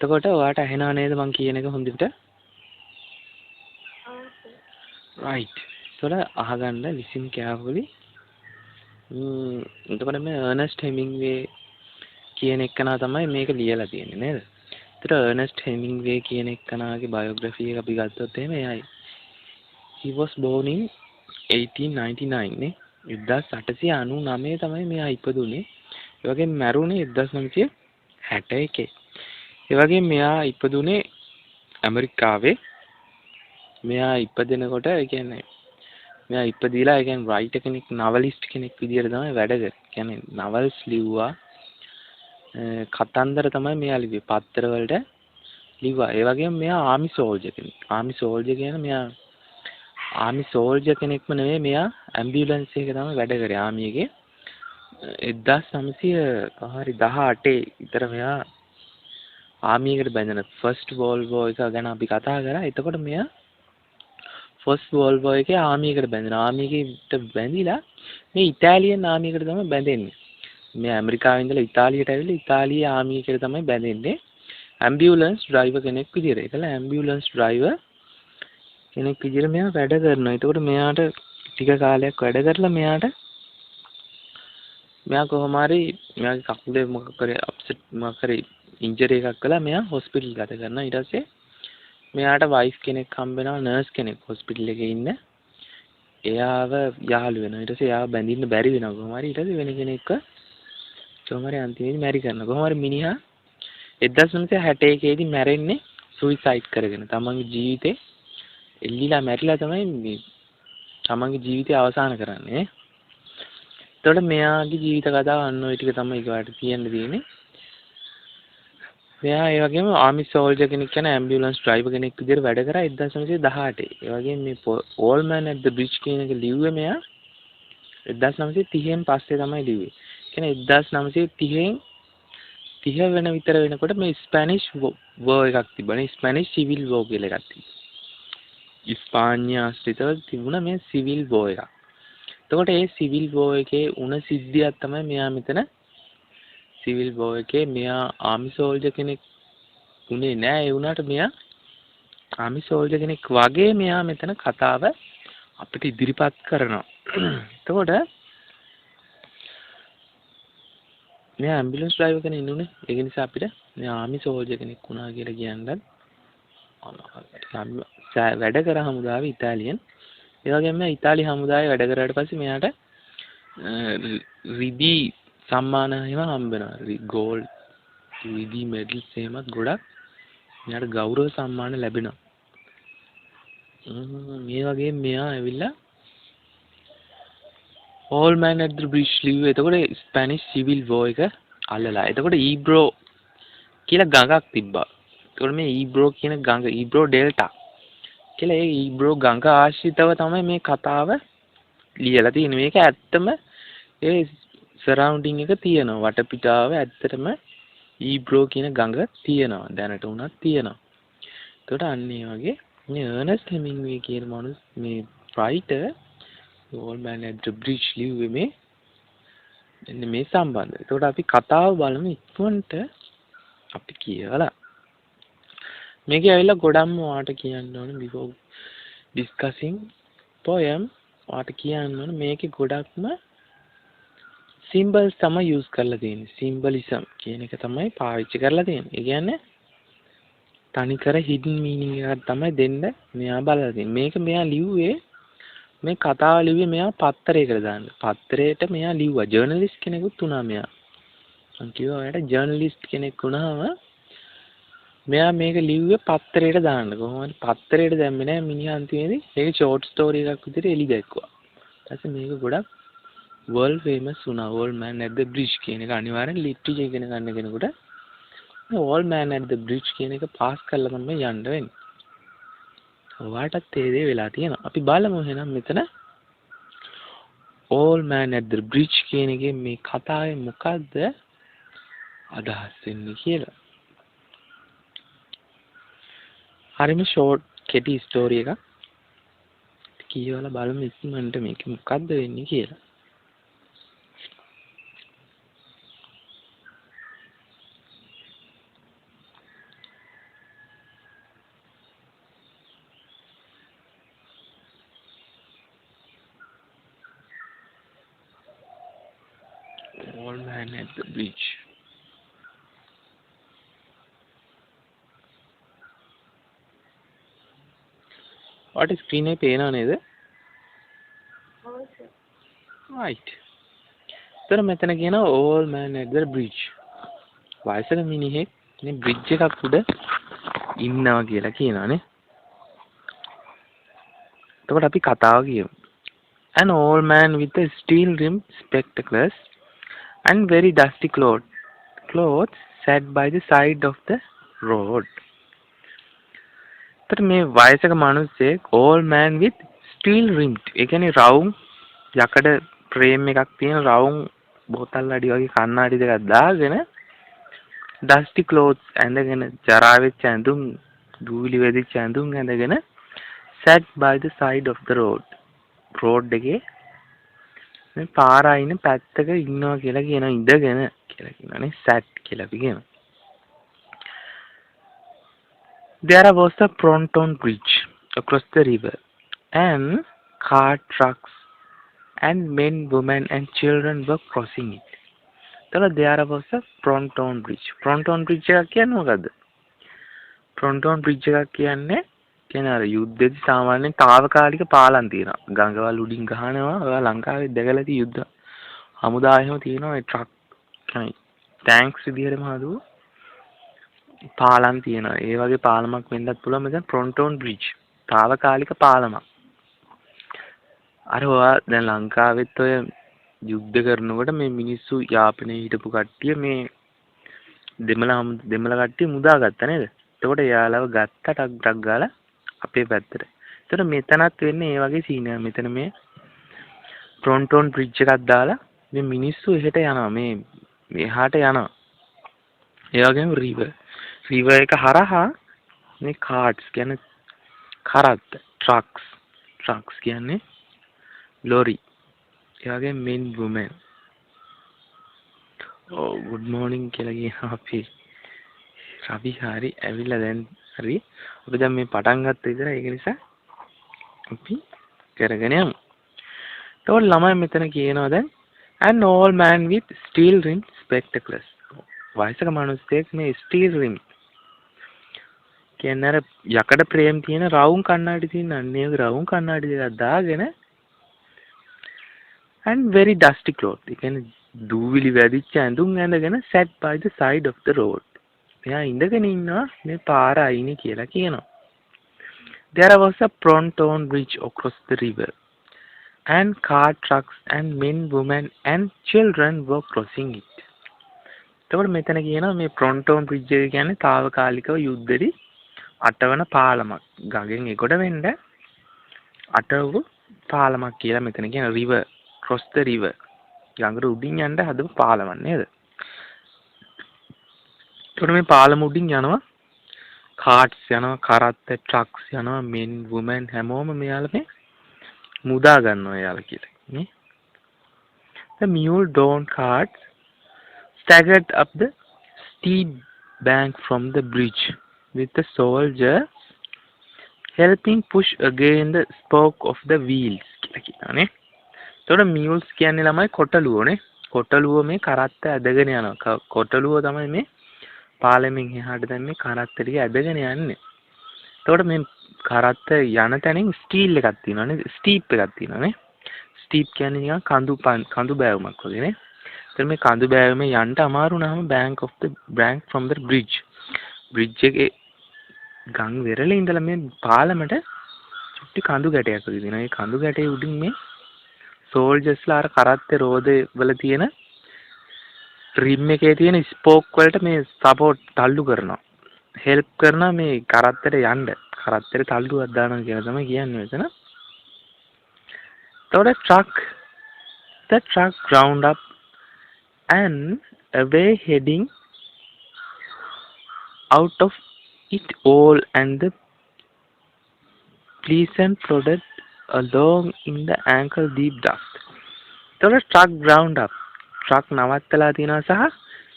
එතකොට ඔයාට ඇහෙනව නේද මං කියන එක හොඳට? right. එතකොට අහගන්න listen carefully. එතකොට මේ අර්නස්ට් හෙමින්ගේ කියන එකනා තමයි මේක ලියලා තියෙන්නේ නේද? ඒතර අර්නස්ට් හෙමින්ගේ කියන එකනාගේ බයෝග්‍රැෆි එක අපි ගත්තොත් එහෙම එයයි. he was born in 1899 නේ. 1899 තමයි මෙයා ඉපදුනේ. ඒ වගේම මැරුණේ 1961. ඒ වගේම මෙයා ඉපදුනේ ඇමරිකාවේ. මෙයා ඉපදෙනකොට ඒ කියන්නේ මෙයා ඉපදිලා ඒ කියන්නේ රයිටර් කෙනෙක්, නවලිස්ට් කෙනෙක් විදියට තමයි වැඩ කරේ. කියන්නේ නවල්ස් ලිව්වා. කතන්දර තමයි මෙයා ලිව්වේ. පත්‍ර වලට ලිව්වා. ඒ වගේම මෙයා ආමි සෝල්ජර් කෙනෙක්. ආමි සෝල්ජර් කියන්නේ මෙයා ආමි සෝල්ජර් කෙනෙක්ම නෙවෙයි, මෙයා ඇම්බියුලන්ස් එකේ තමයි වැඩ කරේ ආමි එකේ. 1918 විතර මෙයා ආමි එකට බැඳෙන ෆස්ට් වර්ල්ඩ් වෝර් එක ගැන අපි කතා කරා. එතකොට මෙයා ෆස්ට් වර්ල්ඩ් වෝර් එකේ ආමි එකට බැඳෙනවා. ආමි එකට බැඳිලා මේ ඉතාලියන් ආමි එකට තමයි බැඳෙන්නේ. මෙයා ඇමරිකාවේ ඉඳලා ඉතාලියට ඇවිල්ලා ඉතාලියේ ආමි එකට තමයි බැඳෙන්නේ. ඇම්බියුලන්ස් ඩ්‍රයිවර් කෙනෙක් විදියට. ඒකල ඇම්බියුලන්ස් ඩ්‍රයිවර් කෙනෙක් විදියට මෙයා වැඩ කරනවා. එතකොට මෙයාට ටික කාලයක් වැඩ කරලා මෙයා කොහොම හරි මෙයාගේ කකුලේ මොකක් කරේ අප්සෙට් මොකක් කරේ ඉන්ජරි එකක් කළා. මෙයා හොස්පිටල් ගත කරනවා. ඊට පස්සේ මෙයාට වයිෆ් කෙනෙක් හම්බ වෙනවා, නර්ස් කෙනෙක් හොස්පිටල් එකේ ඉන්න. එයාව යාළු වෙනවා. ඊට පස්සේ එයාව බැඳින්න බැරි වෙනවා කොහොම හරි. ඊට පස්සේ වෙන කෙනෙක්ව කොහොම හරි අන්තිමේදී මැරි කරනවා. කොහොම හරි මිනිහා 1961 දී මැරෙන්නේ සුයිසයිඩ් කරගෙන. තමන්ගේ ජීවිතේ එල්ලිලා මැරිලා තමයි මේ තමන්ගේ ජීවිතය අවසන් කරන්නේ. එතකොට මෙයාගේ ජීවිත කතාව අන්න ඔය ටික තමයි ඒකට කියන්න තියෙන්නේ. මෙයා ඒ වගේම ආමි සෝල්ජර් කෙනෙක් කියන ඇම්බියුලන්ස් ඩ්‍රයිවර් කෙනෙක් විදිහට වැඩ කරා 1918. ඒ වගේම මේ ඕල්ඩ් මෑන් ඇට් ද බ්‍රිජ් කියන එක ලිව්වේ මෙයා 1930න් පස්සේ තමයි ලිව්වේ. කියන්නේ 1930 වෙන විතර වෙනකොට මේ ස්පැනිෂ් වෝර් එකක් තිබුණා. ස්පැනිෂ් සිවිල් වෝර් කියලා එකක් තිබුණා. ඉස්පාඤ්ඤ ආශ්‍රිතව තිබුණ මේ සිවිල් වෝර් එක. එතකොට ඒ සිවිල් වෝර් එකේ උන සිද්ධියක් තමයි මෙයා මෙතන සිවිල් වෝර් එකේ මෙයා ආමි සෝල්ජර් කෙනෙක් උනේ නෑ. ඒ වුණාට මෙයා ආමි සෝල්ජර් කෙනෙක් වගේ මෙයා මෙතන කතාව අපිට ඉදිරිපත් කරනවා. එතකොට මෙයා ඇම්බියුලන්ස් ඩ්‍රයිවර් කෙනෙක් ඉන්නුනේ. ඒක නිසා අපිට මෙයා ආමි සෝල්ජර් කෙනෙක් වුණා කියලා කියන්නත් වැඩ කර හමුදාවේ ඉතාලියන්. ඒ වගේම ඉතාලි හමුදාවේ වැඩ කරාට පස්සේ මෙයාට රිදී සම්මාන එහෙම හම්බ වෙනවා. ගෝල්ඩ් රිදී මෙඩල්ස් එහෙමත් ගොඩක් මෙයාට ගෞරව සම්මාන ලැබෙනවා. මේ වගේ මෙයා ඇවිල්ලා ඕල්ඩ් මෑන් ඇට් ද බ්‍රිජ් ලිව්වේ. එතකොට ස්පැනිෂ් සිවිල් වෝර් එක අල්ලලා. එතකොට ඊබ්‍රෝ කියලා ගඟක් තිබ්බා. එතකොට මේ ඊබ්‍රෝ කියන ගඟ ඊබ්‍රෝ ඩෙල්ටා කියලා ඒ ඊබ්‍රෝ ගඟ ආශ්‍රිතව තමයි මේ කතාව ලියලා තියෙන්නේ. මේක ඇත්තම ඒ සරවුන්ඩින් එක තියෙනවා. වටපිටාව ඇත්තටම ඊබ්‍රෝ කියන ගඟ තියෙනවා. දැනට උනත් තියෙනවා. එතකොට අන්න ඒ වගේ මේ අර්නස්ට් හෙමින්ගේ කියන මේ රයිටර් ඕල්ඩ් මෑන් ඇට් ද බ්‍රිජ් ලිව්වේ මෙන්න මේ සම්බන්ධය. එතකොට අපි කතාව බලමු ඉක්මනට අපි කියලා. මේකේ ඇවිල්ලා ගොඩක්ම ඔයාට කියන්න ඕනේ before discussing poem. ඔයාට කියන්න ඕනේ මේකේ ගොඩක්ම symbols තමයි use කරලා තියෙන්නේ. symbolism කියන එක තමයි පාවිච්චි කරලා තියෙන්නේ. ඒ කියන්නේ තනිකර hidden meaning එකක් තමයි දෙන්න මෙයා බලලා තියෙන්නේ. මේක මෙයා ලිව්වේ මේ කතාව ලිව්වේ මෙයා පත්තරයකට දාන්න. පත්තරයට මෙයා ලිව්වා. ජර්නලිස්ට් කෙනෙකුත් වුණා මෙයා. මම කිව්වා ඔයාලට ජර්නලිස්ට් කෙනෙක් වුණාම මෙයා මේක ලිව්වේ පත්තරයට දාන්න. කොහොමද පත්තරයට දැම්මේ නැහැ මිනිහා අන්තිමේදී. මේක ෂෝට් ස්ටෝරි එකක් විදිහට එලි දැක්කුවා. ඊට පස්සේ මේක ගොඩක් වර්ල්ඩ් ෆේමස් වුණා. ඕල්ඩ් මෑන් ඇට් ද බ්‍රිජ් කියන එක අනිවාර්යෙන් ලිටරචර් ඉගෙන ගන්න කෙනෙකුට මේ ඕල්ඩ් මෑන් ඇට් ද බ්‍රිජ් කියන එක පාස් කරලා තමයි යන්න වෙන්නේ. ඔයාටත් ඒ දේ වෙලා තියෙනවා. අපි බලමු එහෙනම් මෙතන ඕල්ඩ් මෑන් ඇට් ද බ්‍රිජ් කියන එකේ මේ කතාවේ මොකද්ද අදහස් වෙන්නේ කියලා. හරිම ෂෝට් කෙටි ස්ටෝරි එකක්. කියවලා බලමු ඉක්මනට මේක මොකද්ද වෙන්නේ කියලා. Old man at the bridge. What is screen එක පේනව නේද? Right. තර මෙතන කියනවා old man at the bridge. වයසක මිනිහෙක් මේ bridge එකක් උඩ ඉන්නවා කියලා කියනවානේ. එතකොට අපි කතාව කියමු. An old man with a steel rimmed spectacles and very dusty clothes sat by the side of the road. तर මේ වයසක මිනිහෙක් old man with steel rimmed ඒ කියන්නේ රවුම් යකඩ ෆ්‍රේම් එකක් තියෙන රවුම් බෝතල් අඩි වගේ කණ්ණාඩි දෙකක් දාගෙන dusty clothes ඇඳගෙන ජරා වෙච්ච ඇඳුම් දූවිලි වැදිච්ච ඇඳුම් ඇඳගෙන sat by the side of the road එකේ මේ පාර අයින පැත්තක ඉන්නවා කියලා කියනවා ඉඳගෙන කියලා කියනවානේ sat කියලා අපි කියනවා. There was a pontoon bridge across the river and car trucks and men, women and children were crossing it. There was a pontoon bridge. Pontoon bridge එක කියන්නේ මොකද්ද? pontoon bridge එකක් කියන්නේ අර යුද්ධෙදි සාමාන්‍යයෙන් తాවකාලික පාලම් තියෙනවා. ගංගවල් උඩින් ගහනවා. ඔයා ලංකාවේ දැකලා තියෙ යුද්ධ හමුදාවෙම තියෙනවා ඒ ට්‍රක් කියන්නේ ටැන්ක්ස් විදිහටම හදුව පාලම් තියෙනවා. ඒ වගේ පාලමක් වෙන්නත් පුළුවන් මෙතන pontoon bridge. తాවකාලික පාලමක්. අර ඔයා දැන් ලංකාවෙත් ඔය යුද්ධ කරනකොට මේ මිනිස්සු යාපනයේ හිටපු කට්ටිය මේ දෙමළ කට්ටිය මුදා ගත්තා නේද? එතකොට එයාලව ගත්ත ටක් ගාලා අපේ පැත්තට. ඒතර මෙතනත් වෙන්නේ ඒ වගේ සීන් එකක්. මෙතන මේ pontoon bridge එකක් දාලා මේ මිනිස්සු එහෙට යනවා. මේ එහාට යනවා. ඒ වගේම river එක හරහා මේ carts කියන්නේ කරත්ත trucks කියන්නේ lorry. ඒ වගේම men women. good morning කියලා කියනවා අපි. රවි හරි ඇවිල්ලා දැන් හරි අපි දැන් මේ පටන් ගත්ත විතර ඒක නිසා අපි කරගෙන යමු. ඒතකොට ළමයි මෙතන කියනවා දැන් an old man with steel rimmed spectacles. වයසක මිනිහෙක් මේ steel rim කියන්නේ අර යකඩ ප්‍රේම් තියෙන රවුම් කණ්ණාඩි තියෙන අන්නේ රවුම් කණ්ණාඩි දෙකක් දාගෙන and very dusty clothes. ඒ කියන්නේ දූවිලි වැදිච්ච ඇඳුම් ඇඳගෙන sat by the side of the road. එයා ඉඳගෙන ඉන්නවා මේ පාර අයිනේ කියලා කියනවා. There was a pontoon bridge across the river and car trucks and men, women and children were crossing it. එතකොට මෙතන කියනවා මේ pontoon bridge එක කියන්නේ తాවකාලිකව යුද්ධෙදි අටවන පාලමක්. ගඟෙන් එගොඩ වෙන්න අටවපු පාලමක් කියලා මෙතන කියන river cross the river. ගඟට උඩින් යන්න හදපු පාලමක් නේද? එතකොට මේ පාලම උඩින් යනවා කාර්ට්ස් යනවා කරත්ත ට්‍රක්ස් යනවා men women හැමෝම මෙයාලා මේ මුදා ගන්නවා එයාලා කියලා නේ. The mule drawn carts staggered up the steep bank from the bridge with the soldier helping push against the spoke of the wheels කියලා කියනවානේ. එතකොට mules කියන්නේ ළමයි කොටලුවෝනේ. කොටලුව මේ කරත්ත ඇදගෙන යනවා. කොටලුව තමයි මේ පාලෙමින් එහාට දැන් මේ කරත්ත ටික ඇදගෙන යන්නේ. එතකොට මේ කරත්ත යන තැනින් ස්ටීල් එකක් තියෙනවානේ. ස්ටීප් එකක් තියෙනවානේ. ස්ටීප් කියන්නේ නිකන් කඳු බෑවුමක් වගේ නේ. එතකොට මේ කඳු බෑවුමේ යන්න අමාරු වුණාම bank from the bridge එකේ ගම් වෙරළේ ඉඳලා මේ පාලමට චුට්ටි කඳු ගැටයක් වගේ තියෙනවා. ඒ කඳු ගැටේ උඩින් මේ සෝල්ජර්ස්ලා අර කරත්තේ රෝදේ වල තියෙන රිම් එකේ තියෙන ස්පෝක් වලට මේ සපෝට් තල්ලු කරනවා. හෙල්ප් කරනවා මේ කරත්තට යන්න. කරත්තට තල්ලුවක් දානවා කියලා තමයි කියන්නේ මෙතන. එතකොට the truck ground up and away heading out of it all and the pleasant plodded along in the ankle deep dust. එතකොට truck ground up truck නවත්තලා තියනවා සහ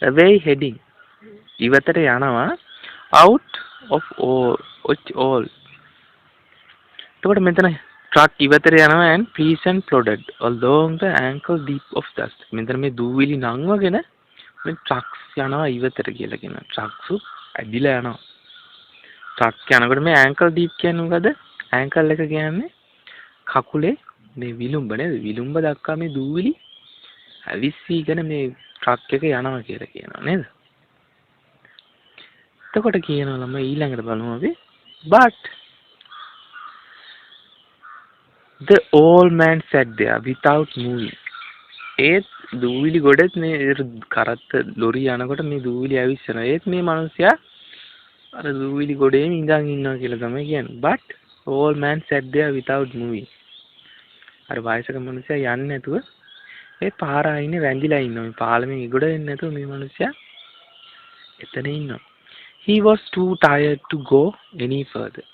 away heading ඉවතට යනවා out of all. එතකොට මෙතන truck ඉවතට යනවා and peace and plodded along the ankle deep of dust. මෙතන මේ දූවිලි නංවගෙන මේ trucks යනවා ඉවතට කියලා කියනවා. trucks ඇදිලා යනවා. truck යනකොට මේ ankle deep කියන්නේ මොකද? ankle එක කියන්නේ කකුලේ මේ විලුඹ නේද? විලුඹ දක්වා මේ දූවිලි ඇවිස්සීගෙන මේ truck එක යනවා කියලා කියනවා නේද? එතකොට කියනවා ළමයි ඊළඟට බලමු අපි but the old man sat there without moving. ඒත් දූවිලි ගොඩත් මේ කරත්ත ලොරි යනකොට මේ දූවිලි ඇවිස්සනවා. ඒත් මේ මිනිස්සයා අර දූවිලි ගොඩේම ඉඳන් ඉන්නවා කියලා තමයි කියන්නේ. but old man sat there without moving. අර වයසක මිනිස්සයා යන්නේ නැතුව ඒ පාර අයිනේ රැඳිලා ඉන්නවා. මේ පාලමේ ඉගොඩ වෙන්නේ නැතුව මේ මිනිස්සයා එතන ඉන්නවා. he was too tired to go any further.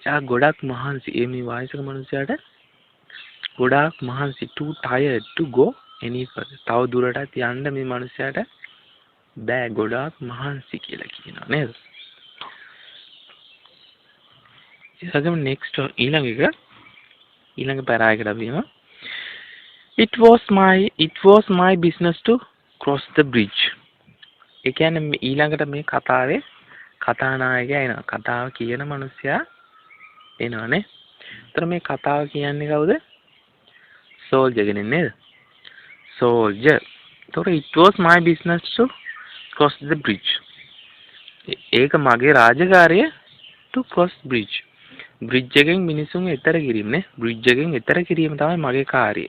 එයා ගොඩක් මහන්සි. මේ වයසක මිනිස්සයාට ගොඩාක් මහන්සි. too tired to go any further. තව දුරටත් යන්න මේ මිනිස්සයාට බෑ. ගොඩාක් මහන්සි කියලා කියනවා නේද? ඊළඟ next ඊළඟ පැරායකට අපි යනවා. it was my business to cross the bridge. ඒ කියන්නේ ඊළඟට මේ කතාවේ කතානායකයා එනවා. කතාව කියන මිනිස්සයා එනවානේ. ඒතර මේ කතාව කියන්නේ කවුද? soldier කෙනෙක් නේද? soldier. ඒතර it was my business to cross the bridge. ඒක මගේ රාජකාරිය to cross bridge. bridge එකෙන් මිනිසුන් එතර කිරීම නේ. bridge එකෙන් එතර කිරීම තමයි මගේ කාර්යය.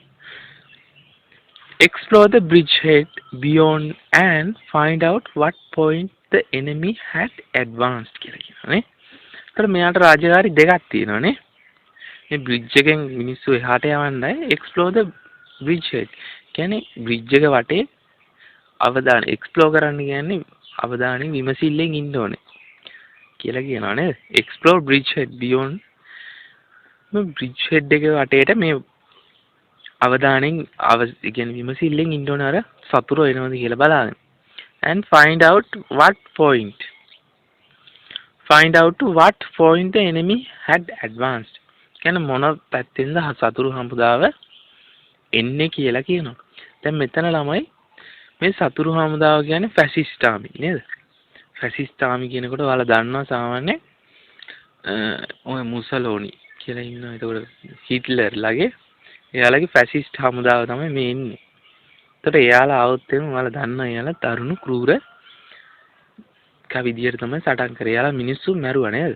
explore the bridgehead beyond and find out what point the enemy had advanced කියලා කියනවානේ. ඒතර මෙයාට රාජකාරි දෙකක් තියෙනවානේ. මේ bridge එකෙන් මිනිස්සු එහාට යවන්නයි explore the bridgehead. කියන්නේ bridge එක වටේ අවධානය explore කරන්න කියන්නේ අවධානය විමසිල්ලෙන් ඉන්න ඕනේ කියලා කියනවා නේද? explore bridgehead beyond මේ bridgehead එක වටේට මේ අවධානයෙන් කියන්නේ විමසිල්ලෙන් ඉන්න ඕන අර සතුරු එනවද කියලා බලන්න. and find out to what point the enemy had advanced. කියන්නේ මොන පැත්තෙන්ද සතුරු හමුදාව එන්නේ කියලා කියනවා. දැන් මෙතන ළමයි මේ සතුරු හමුදාව කියන්නේ ෆැසිස්ට් ආමි නේද? ෆැසිස්ට් ආමි කියනකොට ඔයාලා දන්නවා සාමාන්‍ය ඔය මුසලෝනි කියලා ඉන්නවා. ඒතකොට හිට්ලර්ලාගේ එයාලගේ ෆැසිස්ට් හමුදාව තමයි මේ ඉන්නේ. ඒතකොට එයාලා આવොත් එමු ඔයාලා දන්නවා එයාලා තරුණ ක්‍රූර කවිදියට තමයි සටන් කරේ. එයාලා මිනිස්සු මැරුවා නේද?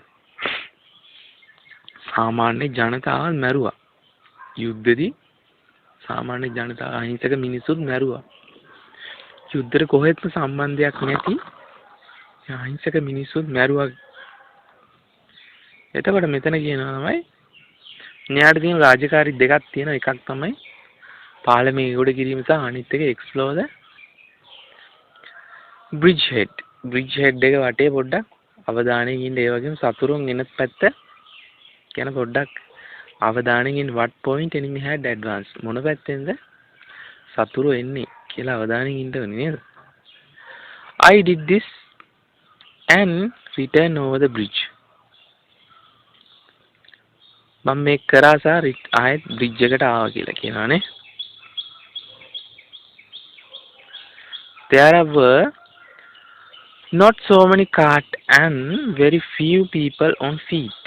සාමාන්‍ය ජනතාව මැරුවා. යුද්ධදී සාමාන්‍ය ජනතාව අහිංසක මිනිස්සුත් මැරුවා. යුද්ධෙට කොහෙත්ම සම්බන්ධයක් නැති අහිංසක මිනිස්සුත් මැරුවා. එතකොට මෙතන කියනවා තමයි න්යායට තියෙන රාජකාරි දෙකක් තියෙනවා. එකක් තමයි පාලමේ ගොඩ කිරීම සහ අනිත් එක explore the bridgehead. bridgehead එක වටේ පොඩ්ඩක් අවධානයෙන් ඉන්න. ඒ වගේම සතුරුන් එන පැත්ත කියන පොඩ්ඩක් අවධානයෙන් ඉන්න. what point enemy had advanced. මොන පැත්තෙන්ද සතුරු එන්නේ කියලා අවධානයෙන් ඉන්න ඕනේ නේද? I did this and return over the bridge. මම මේක කරා සහ ආයෙත් බ්‍රිජ් එකට ආවා කියලා කියනවානේ. There were not so many cars and very few people on feet.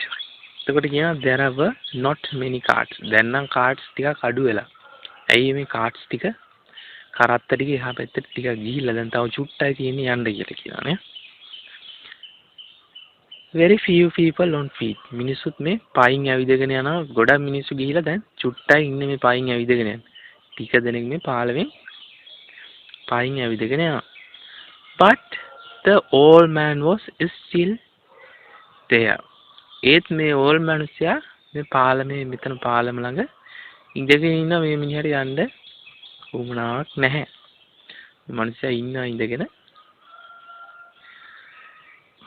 එතකොට කියනවා there were not many cars. දැන් නම් cars ටිකක් අඩු වෙලා. ඇයි මේ cars ටික කරත්ත ටික එහා පැත්තට ටිකක් ගිහිල්ලා දැන් තව චුට්ටයි තියෙන්නේ යන්න කියලා කියනවානේ. very few people on feet. මිනිස්සුත් මේ පයින් ඇවිදගෙන යනවා. ගොඩක් මිනිස්සු ගිහිලා දැන් චුට්ටයි ඉන්නේ මේ පයින් ඇවිදගෙන යන. ටික දෙනෙක් මේ පාලමෙන් පයින් ඇවිදගෙන යනවා. but the old man was still there. ඒත් මේ old මිනිසයා මේ පාලමේ මෙතන පාලම ළඟ ඉඳගෙන ඉන්න මේ මිනිහට යන්න උවමනාවක් නැහැ. මේ මිනිසයා ඉන්නවා ඉඳගෙන.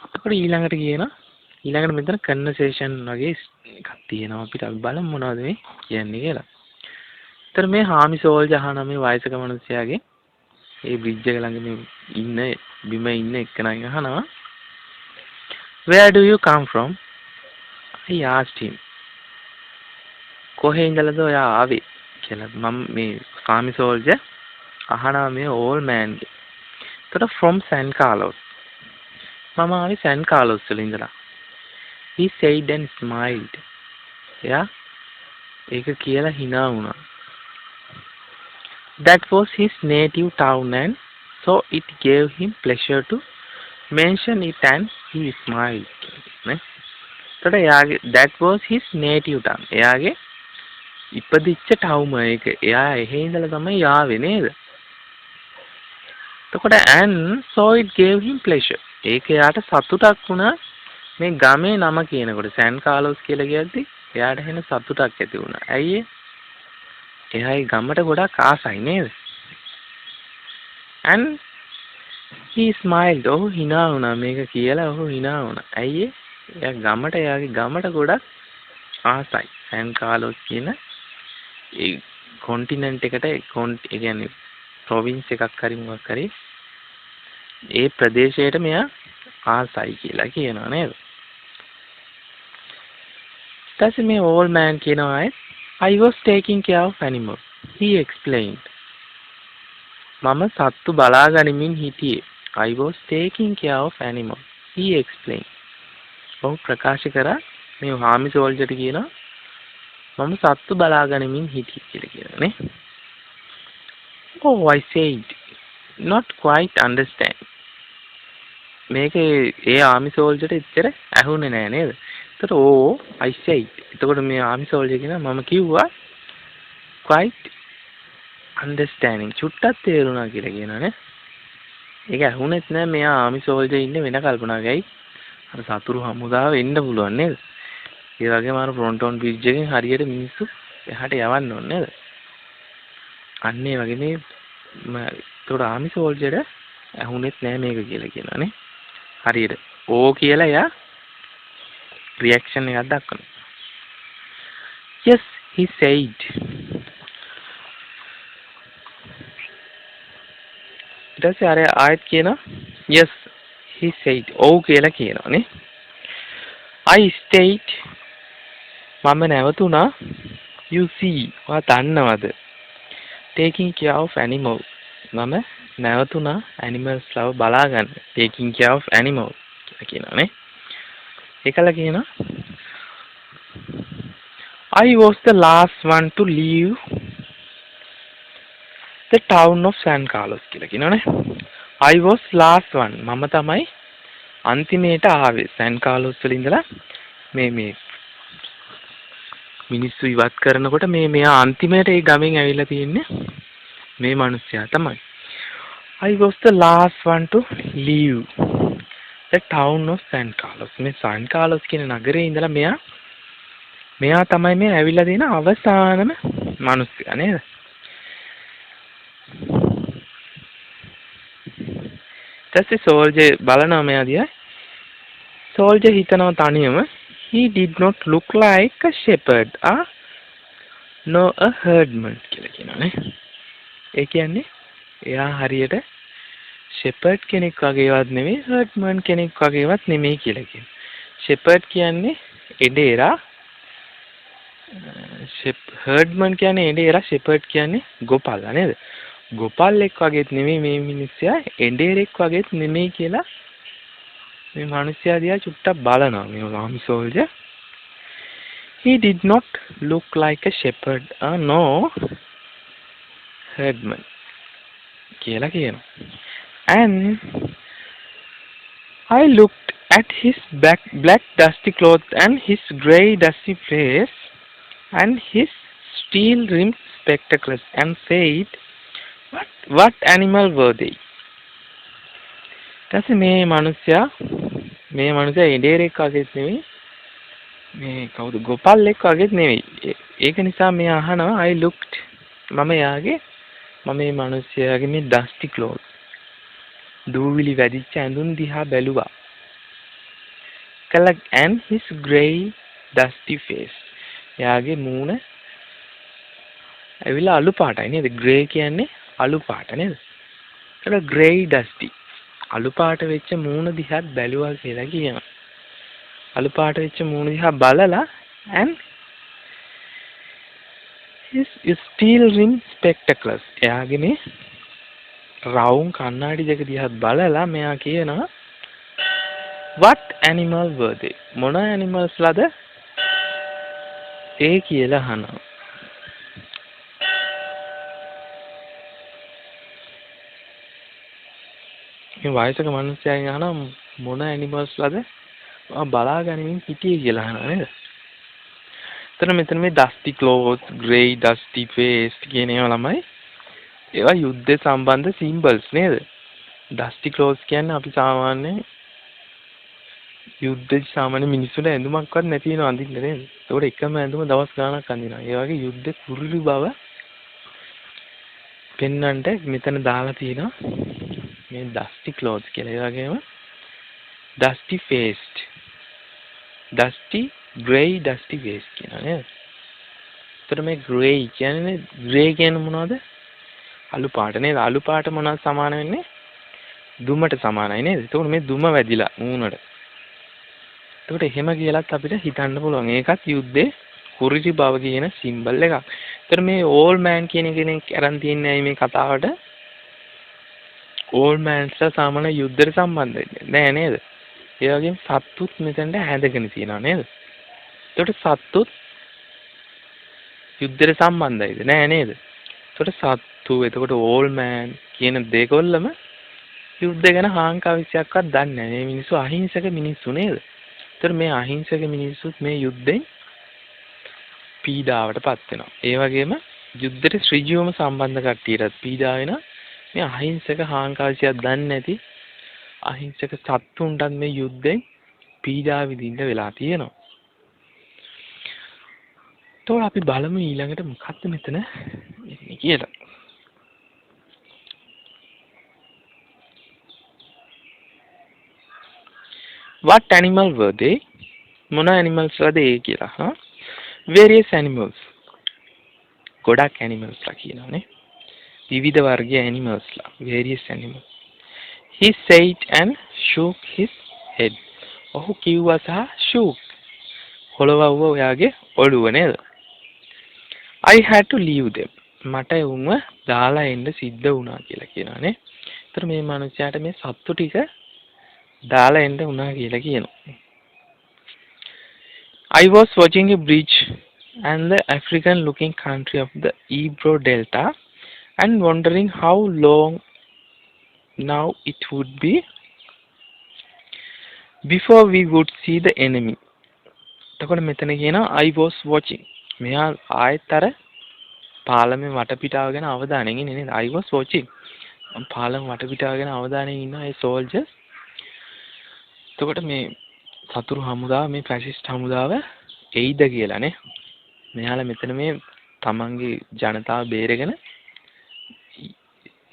අපිට ඊළඟට මෙතන කන්වර්සේෂන් වගේ එකක් තියෙනවා. අපිට අපි බලමු මොනවද මේ කියන්නේ කියලා. ඒතර මේ හාමි සෝල්ජර් අහන මේ වයසක මිනිසයාගේ ඒ බ්‍රිජ් එක ළඟ මේ ඉන්න බිම ඉන්න එක්කෙනාගෙන් අහනවා where do you come from? I asked him. කොහේ ඉඳලාද ඔයා ආවේ කියලා මම මේ ආමි සෝල්ජර් අහනවා මේ ඕල් මෑන්ගේ. එතකොට from San Carlos. මම ආවේ San Carlos වල ඉඳලා. He said and smiled. එයා ඒක කියලා hina වුණා. That was his native town and so it gave him pleasure to mention it and he smiled. නේ? එතකොට එයාගේ that was his native town. එයාගේ ඉපදිච්ච ටවුම ඒක. එයා එහෙ ඉඳලා තමයි ආවේ නේද? එතකොට and so it gave him pleasure. ඒක එයාට සතුටක් වුණා මේ ගමේ නම කියනකොට සෑන් කාලෝස් කියලා කියද්දි එයාට වෙන සතුටක් ඇති වුණා. ඇයි ඒ? එයායි ගමට ගොඩක් ආසයි නේද? and he smiled. ඔහු hina වුණා මේක කියලා ඔහු hina වුණා. ඇයි ඒ? එයා ගමට එයාගේ ගමට ගොඩක් ආසයි. සෑන් කාලෝස් කියන ඒ කොන්ටිනන්ට් එකට ඒ කියන්නේ ප්‍රොවින්ස් එකක් හරි මොකක් හරි ඒ ප්‍රදේශයට මෙයා ආසයි කියලා කියනවා නේද? ඊට මේ old man කියනවා I was taking care of animals. He explained. මම සත්තු බලා ගනිමින් හිටියේ. I was taking care of animals. He explained. ඔහු ප්‍රකාශ කරා මේ ආමි සෝල්ජර්ට කියනවා මම සත්තු බලා ගනිමින් හිටියේ කියලා කියනනේ. Oh, I said. Not quite understand. මේක ඒ ආමි සෝල්ජර්ට එච්චර ඇහුනේ නෑ නේද? එතකොට oh, I said. එතකොට මේ ආමි සෝල්ජර් කියනවා මම කිව්වා quite understanding. චුට්ටක් තේරුණා කියලා කියනවානේ. ඒක ඇහුනෙත් නෑ මෙයා ආමි සෝල්ජර් ඉන්නේ වෙන කල්පනාවකයි. අර සතුරු හමුදාව එන්න පුළුවන් නේද? ඒ වගේම අර ෆ්‍රොන්ටෝන් බ්‍රිජ් එකෙන් හරියට මිනිස්සු එහාට යවන්න ඕනේ නේද? අන්න ඒ වගේ මේ ඒතකොට ආමි සෝල්ජර් ඇහුනෙත් නෑ මේක කියලා කියනවානේ. හරියට ඕ කියලා එයා රියැක්ෂන් එකක් දක්වනවා. Yes, he said. ඊට පස්සේ අර ආයෙත් කියනවා yes, he said. ඔව් කියලා කියනවානේ. I stayed. මම නැවතුණා. You see. ඔයා දන්නවද? Taking care of animals. මම නැවතුණා animals ලව බලා ගන්න. Taking care of animals කියලා කියනවානේ. ඒකල කියනවා I was the last one to leave the town of San Carlos කියලා කියනවානේ. I was last one. මම තමයි අන්තිමේට ආවේ San Carlos වල ඉඳලා මේ මිනිස්සු ඉවත් කරනකොට මෙයා අන්තිමේට ඒ ගමෙන් ඇවිල්ලා තියෙන්නේ මේ මිනිස්සයා තමයි. I was the last one to leave the town of San Carlos. මේ San Carlos කියන නගරේ ඉඳලා මෙයා තමයි මේ ඇවිල්ලා තියෙන අවසානම මිනිස්සයා නේද? ඊට සෝල්ජර් බලනවා මෙයා දිහා. සෝල්ජර් හිතනවා තනියම he did not look like a shepherd no a herdman කියලා කියනවානේ. ඒ කියන්නේ එයා හරියට shepherd කෙනෙක් වගේවත් නෙමෙයි herdman කෙනෙක් වගේවත් නෙමෙයි කියලා කියනවා. shepherd කියන්නේ එඩේරා, herdman කියන්නේ එඩේරා, shepherd කියන්නේ ගොපල්ලා නේද? ගොපල්ලෙක් වගේත් නෙමෙයි මේ මිනිස්සයා, එඩේරෙක් වගේත් නෙමෙයි කියලා මේ මිනිස්සයා දිහා චුට්ටක් බලනවා මේ army soldier. He did not look like a shepherd no herdman කියලා කියනවා. And I looked at his black dusty clothes and his grey dusty face and his steel rimmed spectacles and said, what animal were they? ඊට මේ මිනිස්සයා එඩේරෙක් වගේත් නෙවෙයි, මේ කවුද ගොපල්ලෙක් වගේත් නෙවෙයි. ඒක නිසා මෙයා අහනවා I looked මම මේ මිනිස්සයාගේ මේ dusty clothes දූවිලි වැදිච්ච ඇඳුම් දිහා බැලුවා. and his grey dusty face. එයාගේ මූණ ඇවිල්ලා අලු පාටයි නේද? grey කියන්නේ අලු පාට නේද? ඒක grey dusty. අලු පාට වෙච්ච මූණ දිහා බැලුවා කියලා කියනවා. අලු පාට වෙච්ච මූණ දිහා බලලා and his steel rim spectacles. එයාගේ මේ රවුම් කණ්ණාඩි දෙක දිහා බලලා මෙයා කියනවා what animal were they? මොන animals ලද ඒ කියලා අහනවා. මේ වයසක මිනිස්සුයන් අහනවා මොන animals ලද බලාගනිමින් හිටියේ කියලා අහනවා නේද? මෙතන මේ dusty clothes, grey dusty face කියන ඒවා ළමයි ඒවා යුද්ධ සම්බන්ධ symbols නේද? dusty clothes කියන්නේ අපි සාමාන්‍ය යුද්ධ සාමාන්‍ය මිනිස්සුන්ට ඇඳුමක්වත් නැති වෙන අඳින්න නේද? ඒකට එකම ඇඳුම දවස් ගාණක් අඳිනවා. ඒ වගේ යුද්ධ කුරුළු බව පෙන්වන්නට මෙතන දාලා තියෙනවා මේ dusty clothes කියලා. ඒ වගේම dusty faced, dusty grey dusty face කියනවා නේද? ඒතර මේ grey කියන්නේ grey කියන්නේ මොනවද? අලු පාට නේද? අලු පාට මොනවද සමාන වෙන්නේ? දුමට සමානයි නේද? ඒතකොට මේ දුම වැදිලා මූණට. ඒකට එහෙම කියලාත් අපිට හිතන්න පුළුවන්. ඒකත් යුද්ධේ කුරුචි බව කියන සිම්බල් එකක්. ඒතර මේ ඕල් මෑන් කියන කෙනෙක් අරන් තියන්නේ මේ කතාවට ඕල් මෑන්ස්ලා සාමාන්‍ය යුද්ධයට සම්බන්ධ නෑ නේද? ඒ වගේම සත්තුත් මෙතනට හැදගෙන තියෙනවා නේද? ඒකට සත්තුත් යුද්ධයට සම්බන්ධයිද? නෑ නේද? ඒකට සත්තු එතකොට ඕල් මෑන් කියන දෙකොල්ලම යුද්ධ ගැන හාංකාවිස්සයක්වත් දන්නේ නෑ. මේ මිනිස්සු අහිංසක මිනිස්සු නේද? ඒතර මේ අහිංසක මිනිස්සුත් මේ යුද්ධෙන් පීඩාවට පත් වෙනවා. ඒ වගේම යුද්ධයට ඍජුවම සම්බන්ධ කට්ටියටත් පීඩා වෙනවා. මේ අහිංසක හාංකාවිස්සයක් දන්නේ නැති අහිංසක සත්තුන්ටත් මේ යුද්ධෙන් පීඩා විඳින්න වෙලා තියෙනවා. ඒතකොට අපි බලමු ඊළඟට මොකක්ද මෙතන වෙන්නේ කියලා. What animal were they? මොන animals වද ඒ කියලා. Various animals. ගොඩක් animals ලා කියනවානේ. විවිධ වර්ගයේ animals ලා. Various animals. He said and shook his head. ඔහු කිව්වා සහ shook. හොලවවුව ඔයාගේ ඔළුව නේද? I had to leave them. මට උන්ව දාලා එන්න සිද්ධ වුණා කියලා කියනවානේ. ඒතර මේ මිනිහයාට මේ සත්තු ටික දාලා එන්න උනා කියලා කියනවා. I was watching a bridge and the African looking country of the Ebro Delta and wondering how long now it would be before we would see the enemy. එතකොට මෙතන කියනවා I was watching. මෙයා ආයෙත් අර පාලමේ වටපිටාව ගැන අවධානයෙන් ඉන්නේ නේද? I was watching. පාලම වටපිටාව ගැන අවධානයෙන් ඉන්න ඒ soldiers. එතකොට මේ සතුරු හමුදාව මේ ෆැසිස්ට් හමුදාව එයිද කියලානේ. මෙයාලා මෙතන මේ තමන්ගේ ජනතාව බේරගෙන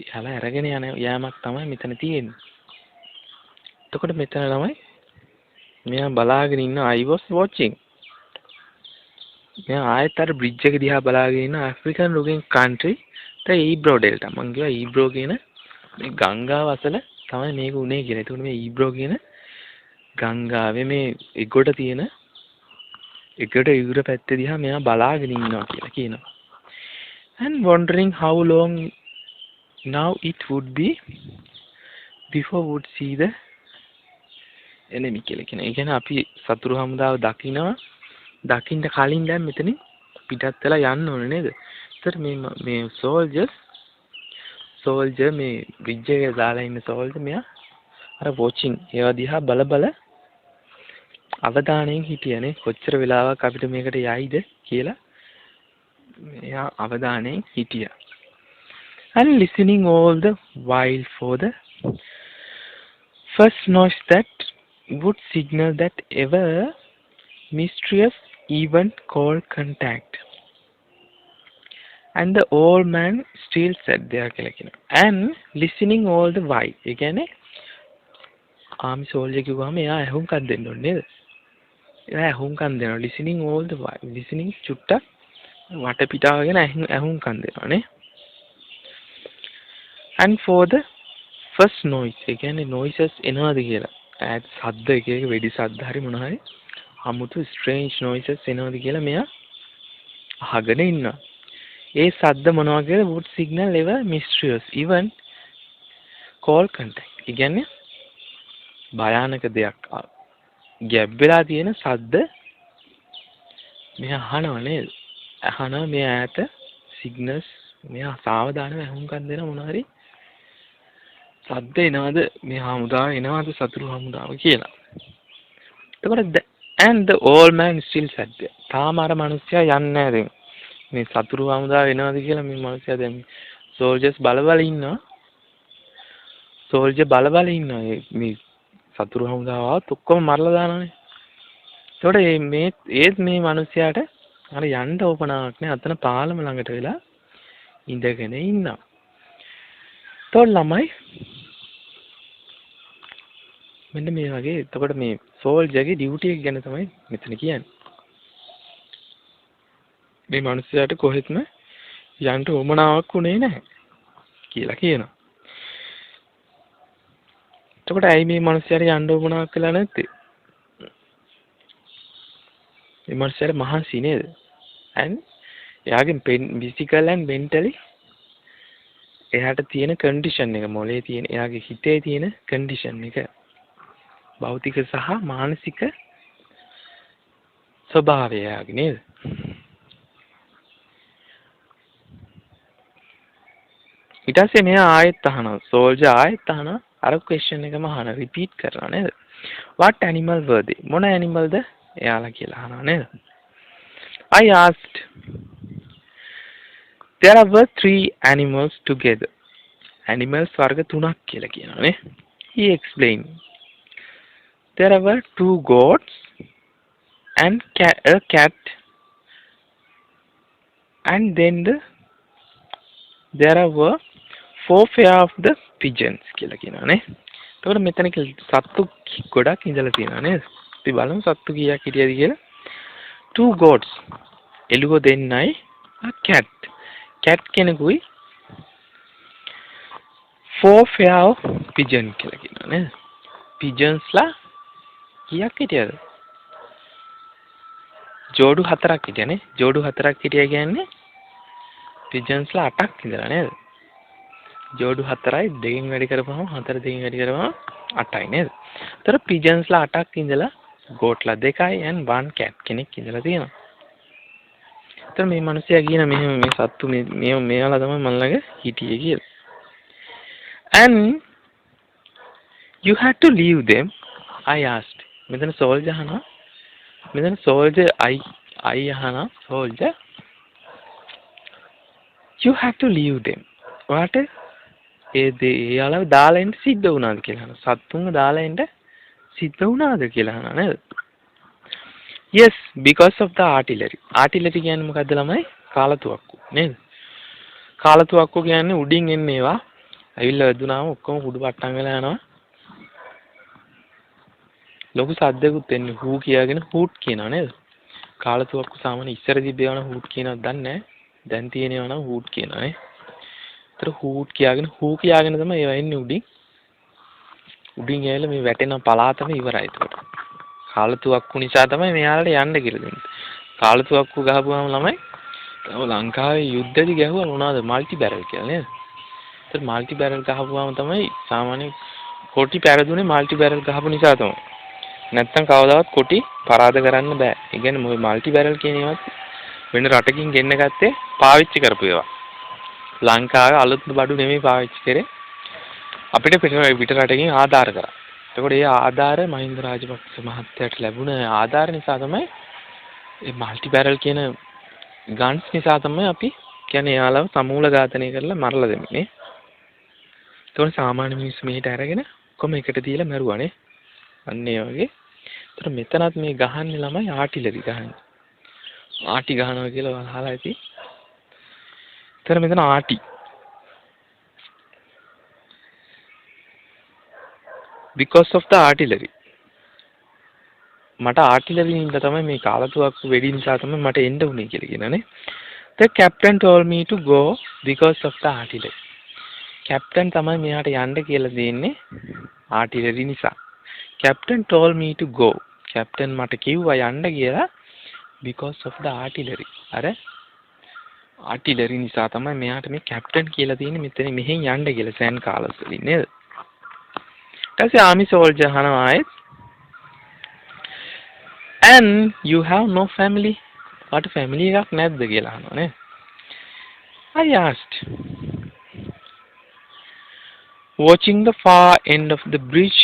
යාලා අරගෙන යන යෑමක් තමයි මෙතන තියෙන්නේ. එතකොට මෙතන ළමයි මෙයා බලාගෙන ඉන්න I was watching. මෙයා ආයෙත් අර බ්‍රිජ් එක දිහා බලාගෙන ඉන්න African looking country the Ebro Delta. මං කියවා Ebro කියන මේ ගංගාව අසල තමයි මේක උනේ කියලා. එතකොට මේ Ebro කියන ගංගාවේ මේ එගොඩ තියෙන එගොඩ යුර පැත්තේ දිහා මෙයා බලාගෙන ඉන්නවා කියලා කියනවා. And wondering how long now it would be before would see the enemy කියලා කියනවා. ඒ කියන්නේ අපි සතුරු හමුදාව දකින්න කලින් දැන් මෙතනින් පිටත් වෙලා යන්න ඕනේ නේද? ඒතර මේ soldier මේ බ්‍රිජ් එකේ දාලා ඉන්න soldier මෙයා අර watching ඒවා දිහා බල අවධානයෙන් හිටියනේ. කොච්චර වෙලාවක් අපිට මේකට යයිද කියලා මෙයා අවධානයෙන් හිටියා. And listening all the while for the first noise that would signal that ever mysterious event called contact. And the old man still sat there කියලා කියනවා. And listening all the while. ඒ කියන්නේ ආමි soldier කිව්වම එයා ඇහුම්කන් දෙන්න ඕනේ නේද? එයා ඇහුම්කන් දෙනවා. listening all the while. listening චුට්ටක් වටපිටාව ගැන ඇහුම්කන් දෙනවා නේ. And for the first noise. ඒ කියන්නේ noises එනවාද කියලා. ඈත් ශබ්ද එක වෙඩි ශබ්ද හරි මොන හරි අමුතු strange noises එනවාද කියලා මෙයා අහගෙන ඉන්නවා. ඒ සද්ද මොනවා කියලා would signal ever mysterious even call contact. ඒ කියන්නේ භයානක දෙයක් ගැබ් වෙලා තියෙන සද්ද මෙයා අහනව නේද? අහනවා මේ ඈත සිග්නල්ස් මෙයා සාවධානව අහුම්කම් දෙන මොනවා හරි සද්ද එනවද මේ හමුදාව එනවද සතුරු හමුදාව කියලා. එතකොට and the old man still sat there. තාම අර මිනිස්සයා යන්නේ නැහැ දැන්. මේ සතුරු හමුදාව එනවද කියලා මේ මිනිස්සයා දැන් soldiers බල ඉන්නවා. soldier බල ඉන්නවා. මේ සතුරු හමුදාවත් ඔක්කොම මරලා දානවානේ. ඒතකොට මේ ඒත් මේ මිනිස්සයාට අර යන්න ඕපනාවක් නෑ. අතන පාලම ළඟට වෙලා ඉඳගෙන ඉන්නවා. ඒතකොට ළමයි මෙන්න මේ වගේ එතකොට මේ සෝල්ජර්ගේ ඩියුටි එක ගැන තමයි මෙතන කියන්නේ. මේ මිනිස්සයාට කොහෙත්ම යන්න ඕමනාවක් උනේ නැහැ කියලා කියනවා. එතකොට ඇයි මේ මිනිස්සයාට යන්න ඕමනාවක් කියලා නැත්තේ? මේ මිනිස්සයාට මහන්සි නේද? and එයාගේ physical and mentally එයාට තියෙන condition එක මොලේ තියෙන එයාගේ හිතේ තියෙන condition එක භෞතික සහ මානසික ස්වභාවය යාගේ නේද? ඊට පස්සේ මෙයා ආයෙත් අහනවා සෝල්ජර් ආයෙත් අහනවා අර ක්වෙස්චන් එකම අහන රිපීට් කරනවා නේද? what animal were they? මොන ඇනිමල්ද එයාලා කියලා අහනවා නේද? I asked there were 3 animals together. animals වර්ග 3ක් කියලා කියනවා නේ. he explained there were 2 goats and a cat and then there were 4 pair of the pigeons කියලා කියනවා නේ. එතකොට මෙතන සත්තු ගොඩක් ඉඳලා තියෙනවා නේද? අපි බලමු සත්තු කීයක් හිටියද කියලා. 2 goats එළුව දෙන්නයි a cat කෙනෙකුයි 4 pair of pigeon කියලා කියනවා නේද? pigeons ලා කීයක් හිටියද? ජෝඩු 4ක් හිටියනේ. ජෝඩු 4ක් හිටියා කියන්නේ pigeons ලා 8ක් ඉඳලා නේද? ජෝඩු 4යි දෙකෙන් වැඩි කරපුවම 4 දෙකෙන් වැඩි කරපුවම 8යි නේද? ඒතර pigeons ලා 8ක් ඉඳලා goat ලා 2යි and 1 cat කෙනෙක් ඉඳලා තියෙනවා. ඒතර මේ මිනිස්සයා කියන මෙහෙම මේ සත්තු මේවලා තමයි මන් ළඟ හිටියේ කියලා. and you had to leave them I asked. මෙතන soldier අහනවා. මෙතන soldier I අහනවා soldier you had to leave them. ඔයාට එයාලව දාලා එන්න සිද්ධ වුණාද කියලා අහනවා. සත්තුන්ව දාලා එන්න සිද්ධ වුණාද කියලා අහනවා නේද? yes because of the artillery. artillery කියන්නේ මොකද්ද ළමයි? කාලතුවක්කු නේද? කාලතුවක්කු කියන්නේ උඩින් එන්නේ ඒවා. ඇවිල්ලා වැදුනාම ඔක්කොම කුඩු පට්ටම් වෙලා යනවා. ලොකු සද්දකුත් එන්නේ හූ කියාගෙන හූට් කියනවා නේද? කාලතුවක්කු සාමාන්‍ය ඉස්සර තිබ්බේවනම් හූට් කියනවද දන්නේ නැහැ. දැන් තියෙනවා නම් හූට් කියනවා නේ. ඒතර හූට් කියාගෙන හූ කියාගෙන තමයි ඒවා එන්නේ උඩින්. උඩින් ඇවිල්ලා මේ වැටෙන පලාතම ඉවරයි ඒකට. කාලතුවක්කු නිසා තමයි මෙයාලට යන්න කියලා දෙන්නේ. කාලතුවක්කු ගහපුවාම ළමයි ලංකාවේ යුද්ධෙදි ගැහුවා මොනවද මල්ටි බැරල් කියලා නේද? ඒතර මල්ටි බැරල් ගහපුවාම තමයි සාමාන්‍ය කොටි පැරදුනේ මල්ටි බැරල් ගහපු නිසා තමයි. නැත්තම් කවදාවත් කොටි පරාද කරන්න බෑ. ඒ කියන්නේ මොකද මල්ටි බැරල් කියන ඒවාත් වෙන රටකින් ගෙන්න ගත්තේ පාවිච්චි කරපු ඒවා. ලංකාවේ අලුත් බඩු නෙමෙයි පාවිච්චි කරේ. අපිට පිට රටකින් ආධාර කරා. එතකොට ඒ ආධාර මහින්ද රාජපක්ෂ මහත්තයාට ලැබුණ ආධාර නිසා තමයි මේ මල්ටි බැරල් කියන ගන්ස් නිසා තමයි අපි කියන්නේ එයාලව සමූල ඝාතනය කරලා මරලා දෙන්නේ. ඒතකොට සාමාන්‍ය මිනිස්සු මෙහෙට අරගෙන කොහොම එකට තියලා මරුවානේ. අන්න ඒ වගේ. ඒතර මෙතනත් මේ ගහන්නේ ළමයි ආටිලරි ගහන්නේ. ආටි ගහනවා කියලා අහලා ඇති. ඒතර මෙතන ආටි. because of the artillery. මට ආටිලරි නින්ද තමයි මේ කාලතුවක්කු වෙඩි නිසා තමයි මට එන්න උනේ කියලා කියනනේ. The captain told me to go because of the artillery. captain තමයි මෙයාට යන්න කියලා දෙන්නේ ආටිලරි නිසා. captain told me to go. captain මට කිව්වා යන්න කියලා because of the artillery. අර ආටිලරි නිසා තමයි මෙයාට මේ කැප්ටන් කියලා තියෙන්නේ මෙතන මෙහෙන් යන්න කියලා සෑන් කාලස් වලින් නේද? ඊට පස්සේ ආමි සෝල්ජර් අහනවා ආයෙත් and you have no family. වට ෆැමිලි එකක් නැද්ද කියලා අහනවා නේ. I asked. Watching the far end of the bridge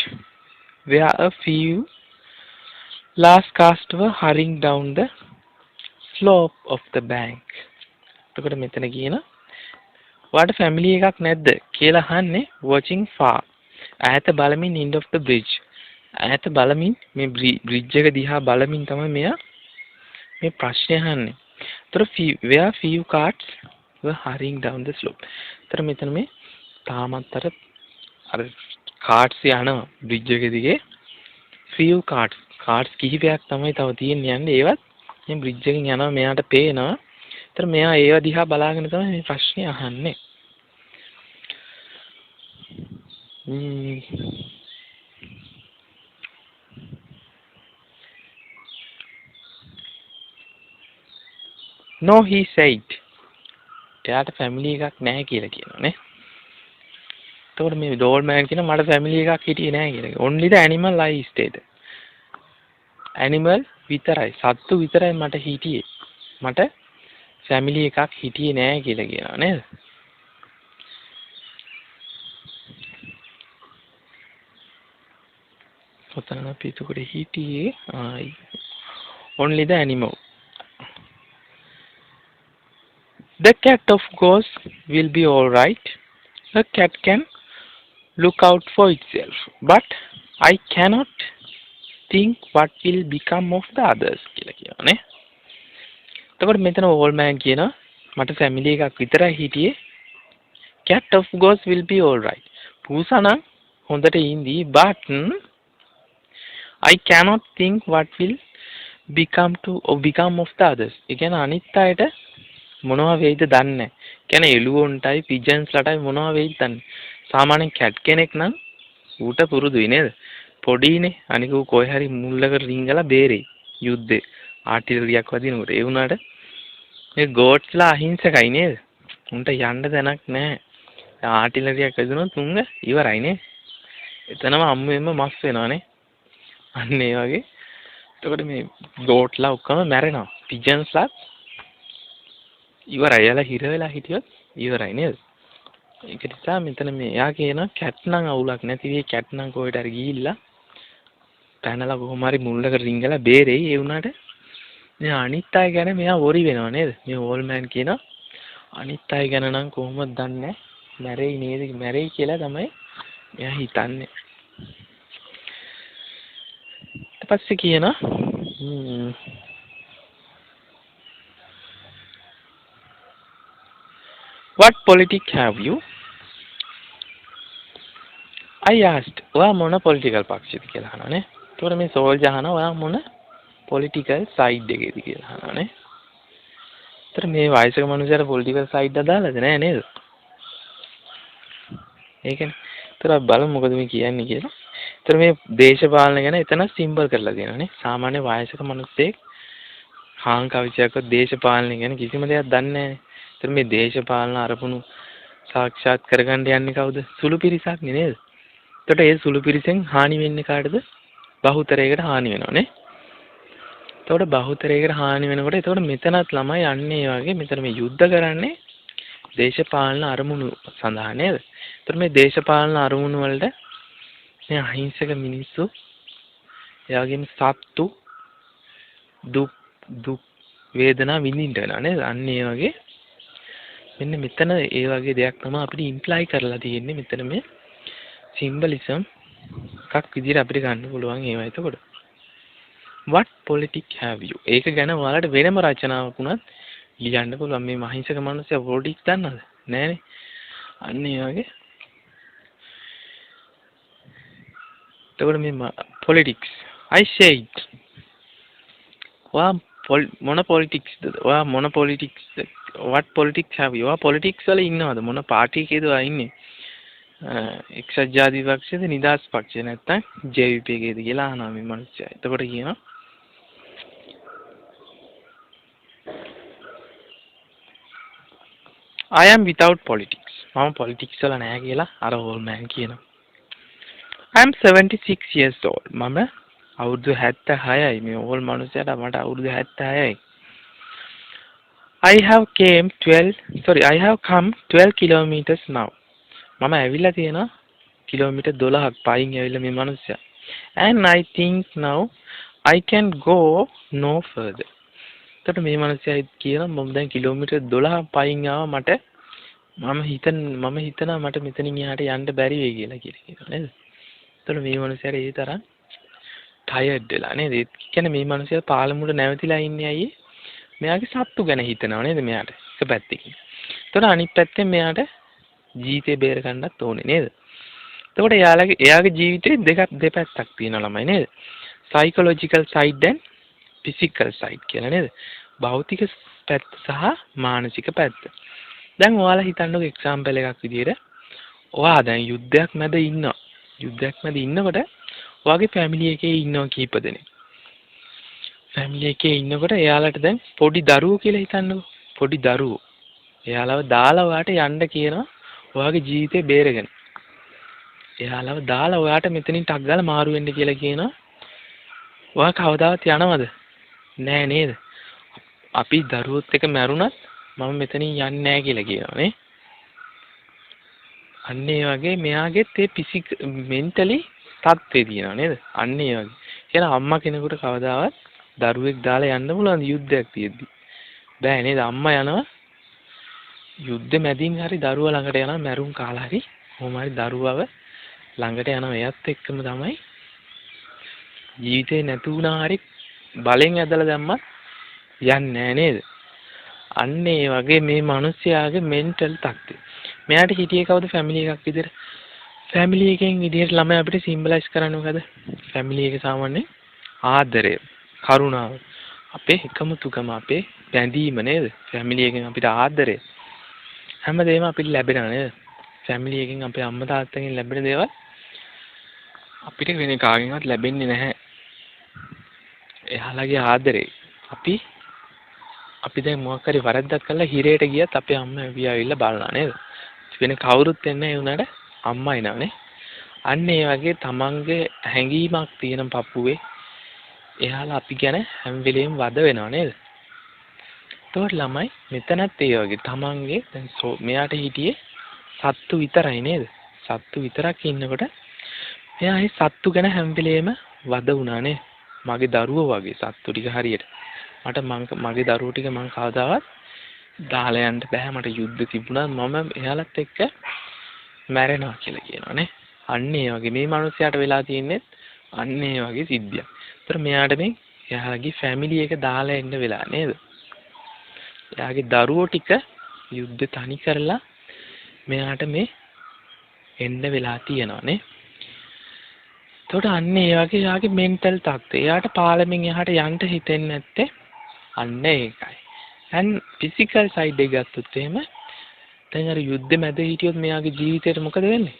where a few last cast were hurrying down the slope of the bank. එතකොට මෙතන කියන වට ෆැමිලි එකක් නැද්ද කියලා අහන්නේ watching far. ඈත බලමින් end of the bridge. ඈත බලමින් මේ බ්‍රිජ් එක දිහා බලමින් තමයි මෙයා මේ ප්‍රශ්නේ අහන්නේ. ඒතර where few carts were hurrying down the slope. ඒතර මෙතන මේ තාමත් අර කාර්ට්ස් යනවා බ්‍රිජ් එක දිගේ few කාර්ට්ස් කිහිපයක් තමයි තව තියෙන්නේ යන්නේ ඒවත් මේ බ්‍රිජ් එකෙන් යනවා මෙයාට පේනවා. ඒතර මෙයා ඒව දිහා බලාගෙන තමයි මේ ප්‍රශ්නේ අහන්නේ. No, he said. එයාට ෆැමිලි එකක් නැහැ කියලා කියනවා නේ. එතකොට මේ ඩෝල් මෑන් කියන මට ෆැමිලි එකක් හිටියේ නැහැ කියලා. Only the animal I stayed. Animal විතරයි සත්තු විතරයි මට හිටියේ. මට ෆැමිලි එකක් හිටියේ නැහැ කියලා කියනවා නේද? ඔතන අපි එතකොට හිටියේ only the animal. The cat of course will be all right. A cat can look out for itself, but I cannot think what will become of the others කියලා කියනවා නේ. එතකොට මෙතන ඕල් මෑන් කියනවා මට ෆැමිලි එකක් විතරයි හිටියේ. cat of course will be all right. පූසා නම් හොඳට ඉඳී but I cannot think what will become of the others. ඒ කියන්නේ අනිත් අයට මොනවා වෙයිද දන්නේ නැහැ. කියන්නේ එළුවොන්ටයි පිජන්ස්ලටයි මොනවා වෙයිද දන්නේ. සාමාන්‍යයෙන් කැට් කෙනෙක් නම් ඌට පුරුදුයි නේද? පොඩිනේ. අනික ඌ කොහේ හරි මුල්ලකට රිංගලා බේරෙයි. යුද්ධේ ආටිලරියක් වදිනකොට. ඒ වුණාට මේ ගෝට්ස්ලා අහිංසකයි නේද? උන්ට යන්න තැනක් නැහැ. ආටිලරියක් වැදුනොත් උන්ග ඉවරයි නේ. එතනම අම්මෙම මස් වෙනවානේ. අන්න ඒ වගේ. එතකොට මේ ගෝට්ලා ඔක්කොම මැරෙනවා. පිජන්ස්ලා ඉවරයි. එයාලා හිර වෙලා හිටියොත් ඉවරයි නේද? ඒක නිසා මෙතන මේ එයා කියන කැට් නම් අවුලක් නැති වෙයි. කැට් නම් කොහෙට හරි ගිහිල්ලා පැනලා කොහොම හරි මුල්ලකට රිංගලා බේරෙයි. ඒ වුණාට මේ අනිත් අය ගැන මෙයා වොරි වෙනව නේද? මේ ඕල් මෑන් කියන අනිත් අය ගැන නම් කොහොමද දන්නේ? මැරෙයි නේද? මැරෙයි කියලා තමයි මෙයා හිතන්නේ. ඊට පස්සේ කියන What politics have you? I asked. ඔයා මොන political පක්ෂයද කියලා අහනවානේ. ඒතකොට මේ සෝල්ජර් අහනවා ඔයා මොන political side එකේද කියලා අහනවානේ. ඒතර මේ වයසක මනුස්සයාට political side අදාළද නෑ නේද? ඒකනේ. ඒතර බලමු මොකද මේ කියන්නේ කියලා. ඒතර මේ දේශපාලන ගැන එතන සිම්බල් කරලා දෙනවානේ. සාමාන්‍ය වයසක මනුස්සයෙක් හාන් කවිචයක්වත් දේශපාලන ගැන කිසිම දෙයක් දන්නේ නැහැ. ඒතර මේ දේශපාලන අරමුණු සාක්ෂාත් කරගන්න යන්නේ කවුද? සුළු පිරිසක් නේද? එතකොට ඒ සුළු පිරිසෙන් හානි වෙන්නේ කාටද? බහුතරයකට හානි වෙනවනේ. එතකොට බහුතරයකට හානි වෙනකොට එතකොට මෙතනත් ළමයි යන්නේ වගේ මෙතන මේ යුද්ධ කරන්නේ දේශපාලන අරමුණු සඳහා නේද? එතකොට මේ දේශපාලන අරමුණු වලට මේ අහිංසක මිනිස්සු එයාගෙන් සත්තු දුක් වේදනා විඳින්න වෙනවා නේද? අන්න ඒ වගේ මෙන්න මෙතන ඒ වගේ දෙයක් තමයි අපිට ඉම්ප්ලයි කරලා තියෙන්නේ මෙතන මේ සිම්බලිසම් එකක් විදිහට අපිට ගන්න පුළුවන් ඒවා. එතකොට what politics have you? ඒක ගැන ඔයාලට වෙනම රචනාවක් වුණත් ලියන්න පුළුවන්. මේ මහින්සක මිනිස්සු පොලිටික්ස් දන්නවද? නෑනේ. අන්න ඒ වගේ. එතකොට මේ politics I said මොන පොලිටික්ස්ද? ඔයා මොන politics what politics have you? ඔයා පොලිටික්ස් වල ඉන්නවද? මොන පාර්ටි එකේද ඔයා ඉන්නේ? එක්සත් ජාතික පක්ෂයේද නිදහස් පක්ෂය නැත්නම් JVP එකේද කියලා අහනවා මේ මිනිස්සයා. එතකොට කියනවා I am without politics. මම politics වල නැහැ කියලා අර old man කියනවා. I am 76 years old. මම අවුරුදු 76යි. මේ old මනුස්සයාට මට අවුරුදු 76යි. I have come 12 kilometers now. මම ඇවිල්ලා තියෙනවා කිලෝමීටර් 12ක් පයින් ඇවිල්ලා මේ මනුස්සයා. And I think now I can go no further. එතකොට මේ මනුස්සයා කියනවා මම දැන් කිලෝමීටර් 12ක් පයින් ආවා මට මම හිතනවා මට මෙතනින් එහාට යන්න බැරි වෙයි කියලා කියනවා නේද? එතකොට මේ මනුස්සයාට ඒ තරම් ටයර්ඩ් වෙලා නේද? ඒ කියන්නේ මේ මනුස්සයා පාලමුවට නැවතිලා ඉන්නේ ඇයි? මෙයාගේ සත්තු ගැන හිතනවා නේද මෙයාට එක පැත්තකින්. එතකොට අනිත් පැත්තෙන් මෙයාට ජීවිතේ බේර ගන්නත් ඕනේ නේද? එතකොට එයාගේ ජීවිතේ දෙපැත්තක් තියෙනවා ළමයි නේද? psychological side and physical side කියලා නේද? භෞතික පැත්ත සහ මානසික පැත්ත. දැන් ඔයාලා හිතන්නකෝ එක්සැම්පල් එකක් විදියට ඔයා දැන් යුද්ධයක් මැද ඉන්නවා. යුද්ධයක් මැද ඉන්නකොට ඔයාගේ ෆැමිලි එකේ ඉන්නවා කීප දෙනෙක්. ෆැමිලි එකේ ඉන්නකොට එයාලට දැන් පොඩි දරුවෝ කියලා හිතන්නකෝ. පොඩි දරුවෝ. එයාලව දාලා ඔයාට යන්න කියනවා ඔයාගේ ජීවිතේ බේරගෙන. එයාලව දාලා ඔයාට මෙතනින් ටක් ගාලා මාරු වෙන්න කියලා කියනවා. ඔයා කවදාවත් යනවද? නෑ නේද? අපි දරුවොත් එක මැරුණත් මම මෙතනින් යන්නේ නෑ කියලා කියනවා නේ. අන්න ඒ වගේ මෙයාගෙත් ඒ මෙන්ටලි තත්ත්වේ තියෙනවා නේද? අන්න ඒ වගේ. කියලා අම්මා කෙනෙකුට කවදාවත් දරුවෙක් දාලා යන්න පුළුවන් යුද්ධයක් තියෙද්දි. බෑ නේද? අම්මා යනවා යුද්ධ මැදින් හරි දරුවා ළඟට යනවා මැරුම් කාලා හරි කොහොම හරි දරුවව ළඟට යනවා එයත් එක්කම තමයි ජීවිතේ නැතු වුණා හරි බලෙන් ඇදලා දැම්මත් යන්නේ නෑ නේද? අන්න ඒ වගේ මේ මිනිස්යාගේ මෙන්ටල් තත්ත්වය. මෙයාට හිටියේ කවුද ෆැමිලි එකක් විදිහට? ෆැමිලි එකෙන් විදිහට ළමයි අපිට සිම්බලයිස් කරන්නේ මොකද? ෆැමිලි එක සාමාන්‍යයෙන් ආදරය, කරුණාව, අපේ එකමුතුකම, අපේ බැඳීම නේද? ෆැමිලි එකෙන් අපිට ආදරය හැමදේම අපිට ලැබෙනවා නේද? ෆැමිලි එකෙන් අපේ අම්මා තාත්තගෙන් ලැබෙන දේවල් අපිට වෙන කාගෙන්වත් ලැබෙන්නේ නැහැ. එයාලගේ ආදරේ අපි දැන් මොකක් හරි වරද්දක් කළා හිරේට ගියත් අපේ අම්මා ඇවිල්ලා බලනවා නේද? වෙන කවුරුත් එන්නේ නැහැ උනාට අම්මා එනවනේ. අන්න ඒ වගේ තමන්ගේ හැඟීමක් තියෙන පපුවේ එයාලා අපි ගැන හැම වෙලෙම වද වෙනව නේද? ඒතකොට ළමයි මෙතනත් ඒ වගේ තමන්ගේ දැන් මෙයාට හිටියේ සත්තු විතරයි නේද? සත්තු විතරක් ඉන්නකොට මෙයා ඒ සත්තු ගැන හැම වෙලෙම වද වුණා නේ. මගේ දරුවෝ වගේ සත්තු ටික හරියට. මගේ දරුවෝ ටික මං කවදාවත් දාලා යන්න බෑ. මට යුද්ධ තිබුණා මම එයාලත් එක්ක මැරෙනවා කියලා කියනවානේ. අන්න ඒ වගේ මේ මිනිස්යාට වෙලා තියෙන්නේ අන්න ඒ වගේ සිද්ධියක්. ඒතර මෙයාට මේ එයාගේ ෆැමිලි එක දාලා එන්න වෙලා නේද? එයාගේ දරුවෝ ටික යුද්ධ තනි කරලා මෙයාට මේ එන්න වෙලා තියෙනවානේ. එතකොට අන්න ඒ වගේ එයාගේ මෙන්ටල් තත්ත්වය. එයාට පාලමෙන් එහාට යන්න හිතෙන්නේ නැත්තේ අන්න ඒකයි. and physical side එක ගත්තොත් එහෙම දැන් අර යුද්ධ මැද හිටියොත් මෙයාගේ ජීවිතේට මොකද වෙන්නේ?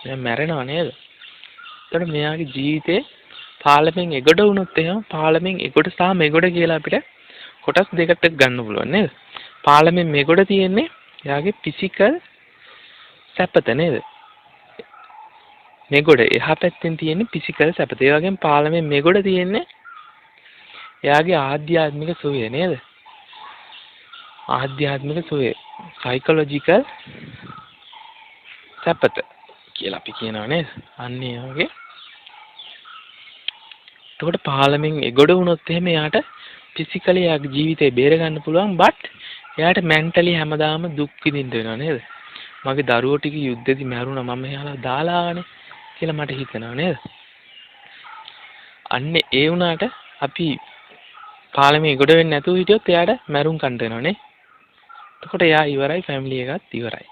මෙයා මැරෙනව නේද? එතකොට මෙයාගේ ජීවිතේ පාලමෙන් එගොඩ වුණොත් එහෙම පාලමෙන් එගොඩ සහ මෙගොඩ කියලා අපිට කොටස් දෙකකට ගන්න පුළුවන් නේද? පාලමෙන් මෙගොඩ තියෙන්නේ එයාගේ ෆිසිකල් සැපත නේද? මෙගොඩ එහා පැත්තෙන් තියෙන්නේ ෆිසිකල් සැපත. ඒ වගේම පාලමෙන් මෙගොඩ තියෙන්නේ එයාගේ ආධ්‍යාත්මික සුවය නේද? ආධ්‍යාත්මික සුවය සයිකොලොජිකල් සැපත කියලා අපි කියනවා නේද? අන්න ඒ වගේ. එතකොට පාලමෙන් එගොඩ වුණොත් එහෙම එයාට ෆිසිකලි එයාගේ ජීවිතේ බේර ගන්න පුළුවන්. බට් එයාට මෙන්ටලි හැමදාම දුක් විඳින්න වෙනවා නේද? මගේ දරුවෝ ටික යුද්ධෙදි මැරුණා මම එයාලා දාලානේ කියලා මට හිතෙනවා නේද? අන්න ඒ වුණාට අපි පාලමේ ගොඩ වෙන්නේ නැතුව හිටියොත් එයාට මැරුම් කන්න වෙනවනේ. එතකොට එයා ඉවරයි ෆැමිලි එකත් ඉවරයි.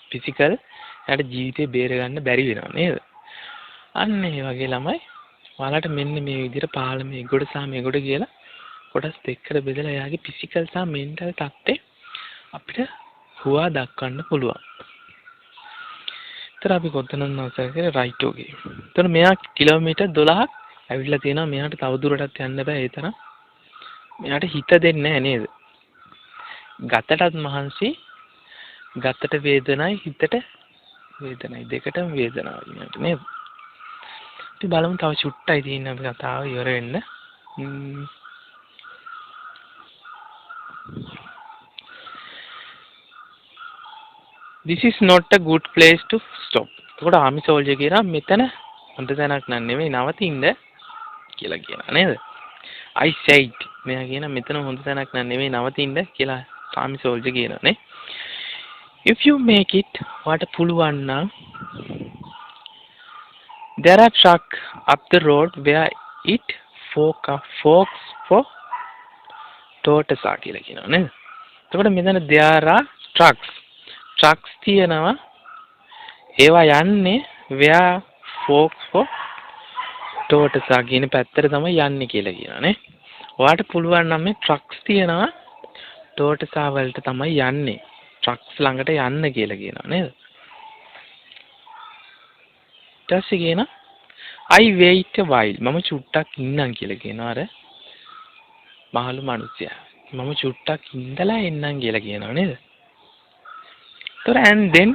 ෆිසිකල් එයාට ජීවිතේ බේර ගන්න බැරි වෙනවා නේද? අන්න ඒ වගේ ළමයි ඔයාලට මෙන්න මේ විදිහට පාලමේ ගොඩ සහ මේගොඩ කියලා කොටස් දෙකකට බෙදලා එයාගේ ෆිසිකල් සහ මෙන්ටල් තත්ත්වය අපිට හුවා දක්වන්න පුළුවන්. ඒතර අපි කොතනද නැවසලා කරේ රයිට් ඕකේ. ඒතර මෙයා කිලෝමීටර් 12ක් ඇවිල්ලා තියෙනවා. මෙයාට තව දුරටත් යන්න බෑ ඒ තරම්. මෙයාට හිත දෙන්නේ නැහැ නේද? ගතටත් මහන්සි ගතට වේදනයි හිතට වේදනයි දෙකටම වේදනාව වෙනට නේද? අපි බලමු තව චුට්ටයි තියෙන අපි කතාව ඉවර වෙන්න. This is not a good place to stop. එතකොට ආමි සෝල්ජර් කියනවා මෙතන හොඳ තැනක් නෙවෙයි නවතින්න කියලා කියනවා නේද? I said මෙයා කියන මෙතන හොඳ තැනක් නෙවෙයි නවතින්න කියලා ආමි සෝල්ජර් කියනවා නේ. If you make it වට පුළුවන් නම් there are truck up the road where it forks for Toyota කියලා කියනවා නේද? එතකොට මෙතන there are trucks තියෙනවා ඒවා යන්නේ where forks for Toyota කියන පැත්තට තමයි යන්නේ කියලා කියනවා නේ. ඔයාට පුළුවන් නම් මේ trucks තියෙනවා Toyota වලට තමයි යන්නේ. trucks ළඟට යන්න කියලා කියනවා නේද? ඊට පස්සේ කියනවා I wait a while මම චුට්ටක් ඉන්නම් කියලා කියනවා අර මහලු මිනිස්සයා. මම චුට්ටක් ඉඳලා එන්නම් කියලා කියනවා නේද? ඒතර and then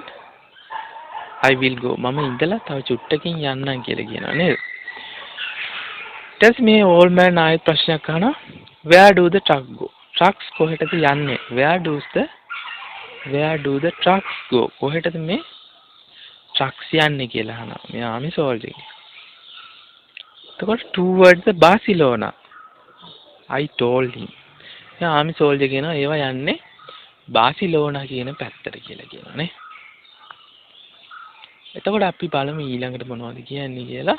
I will go මම ඉඳලා තව චුට්ටකින් යන්නම් කියලා කියනවා නේද? ඊට පස්සේ මේ old man ආයෙත් ප්‍රශ්නයක් අහනවා where do the truck go? trucks කොහෙටද යන්නේ? where do the trucks go? කොහෙටද මේ trucks යන්නේ කියලා අහනවා. මේ ආමි සෝල්ජර්. එතකොට towards the Barcelona. I told him. මේ ආමි සෝල්ජර් කියනවා ඒවා යන්නේ බාසිලෝනා කියන පැත්තට කියලා කියනවා නේ. එතකොට අපි බලමු ඊළඟට මොනවද කියන්නේ කියලා.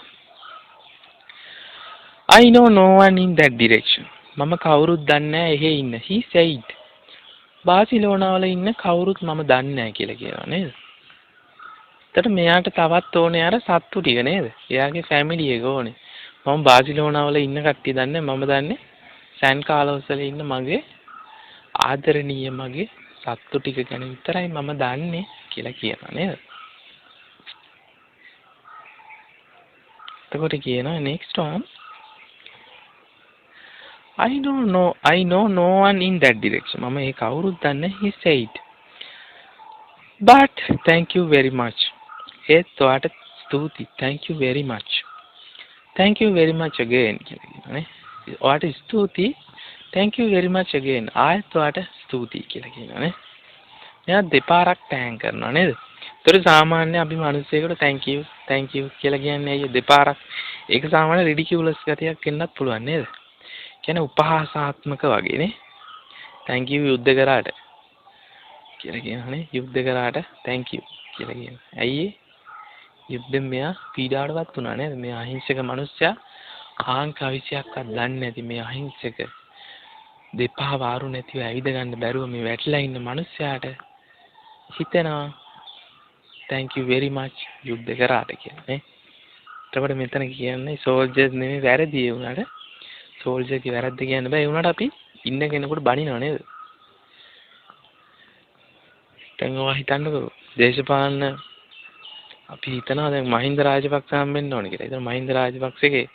I know no one in that direction. මම කවුරුත් දන්නේ නැහැ එහෙ ඉන්න. He said. බාසිලෝනා වල ඉන්න කවුරුත් මම දන්නේ නැහැ කියලා කියනවා නේද? එතකොට මෙයාට තවත් ඕනේ අර සත්තු ටික නේද? එයාගේ ෆැමිලි එක ඕනේ. මම බාසිලෝනා වල ඉන්න කට්ටිය දන්නේ මම දන්නේ සෑන් කාලෝස් වල ඉන්න මගේ ආදරණීය මගේ සත්තු ටික ගැන විතරයි මම දන්නේ කියලා කියනවා නේද? එතකොට කියනවා next one I know no one in that direction. මම ඒ කවුරුත් දන්නේ he said. But thank you very much. ඒත් ඔයාට ස්තුතියි. Thank you very much. Thank you very much again කියලා කියනවා නේ. ඔයාට ස්තුතියි. Thank you very much again. ආයෙත් ඔයාට ස්තුතියි කියලා කියනවා නේ. මෙයා දෙපාරක් තෑන්ක් කරනවා නේද? ඒතර සාමාන්‍ය අපි මිනිස්සෙකුට thank you කියලා කියන්නේ අයිය දෙපාරක්. ඒක සාමාන්‍ය ridiculous ගතියක් වෙන්නත් පුළුවන් නේද? කියන්නේ උපහාසාත්මක වගේ නේ. thank you යුද්ධ කරාට කියලා කියනවානේ. යුද්ධ කරාට thank you කියලා කියනවා. ඇයි යුද්ධෙන් මෙයා පීඩාවටපත් වුණා නේද? මේ අහිංසක මිනිස්සයා ආංක 20ක්වත් දන්නේ නැති මේ අහිංසක දෙපා වාරු නැතිව ඇවිද ගන්න බැරුව මේ වැටලා ඉන්න මිනිස්සයාට හිතෙනවා thank you very much යුද්ධ කරාට කියලා නේ. එතකොට මෙතන කියන්නේ soldiers නෙමෙයි වැරදි ඒ උනාට soldier ගේ වැරද්ද කියන්න බෑ. ඒ උනාට අපි ඉන්න කෙනෙකුට බනිනව නේද? දැන් ඔයා හිතන්නකෝ දේශපාලන අපි හිතනවා දැන් මහින්ද රාජපක්ෂ හම්බෙන්න ඕනේ කියලා. ඒතර මහින්ද රාජපක්ෂගේ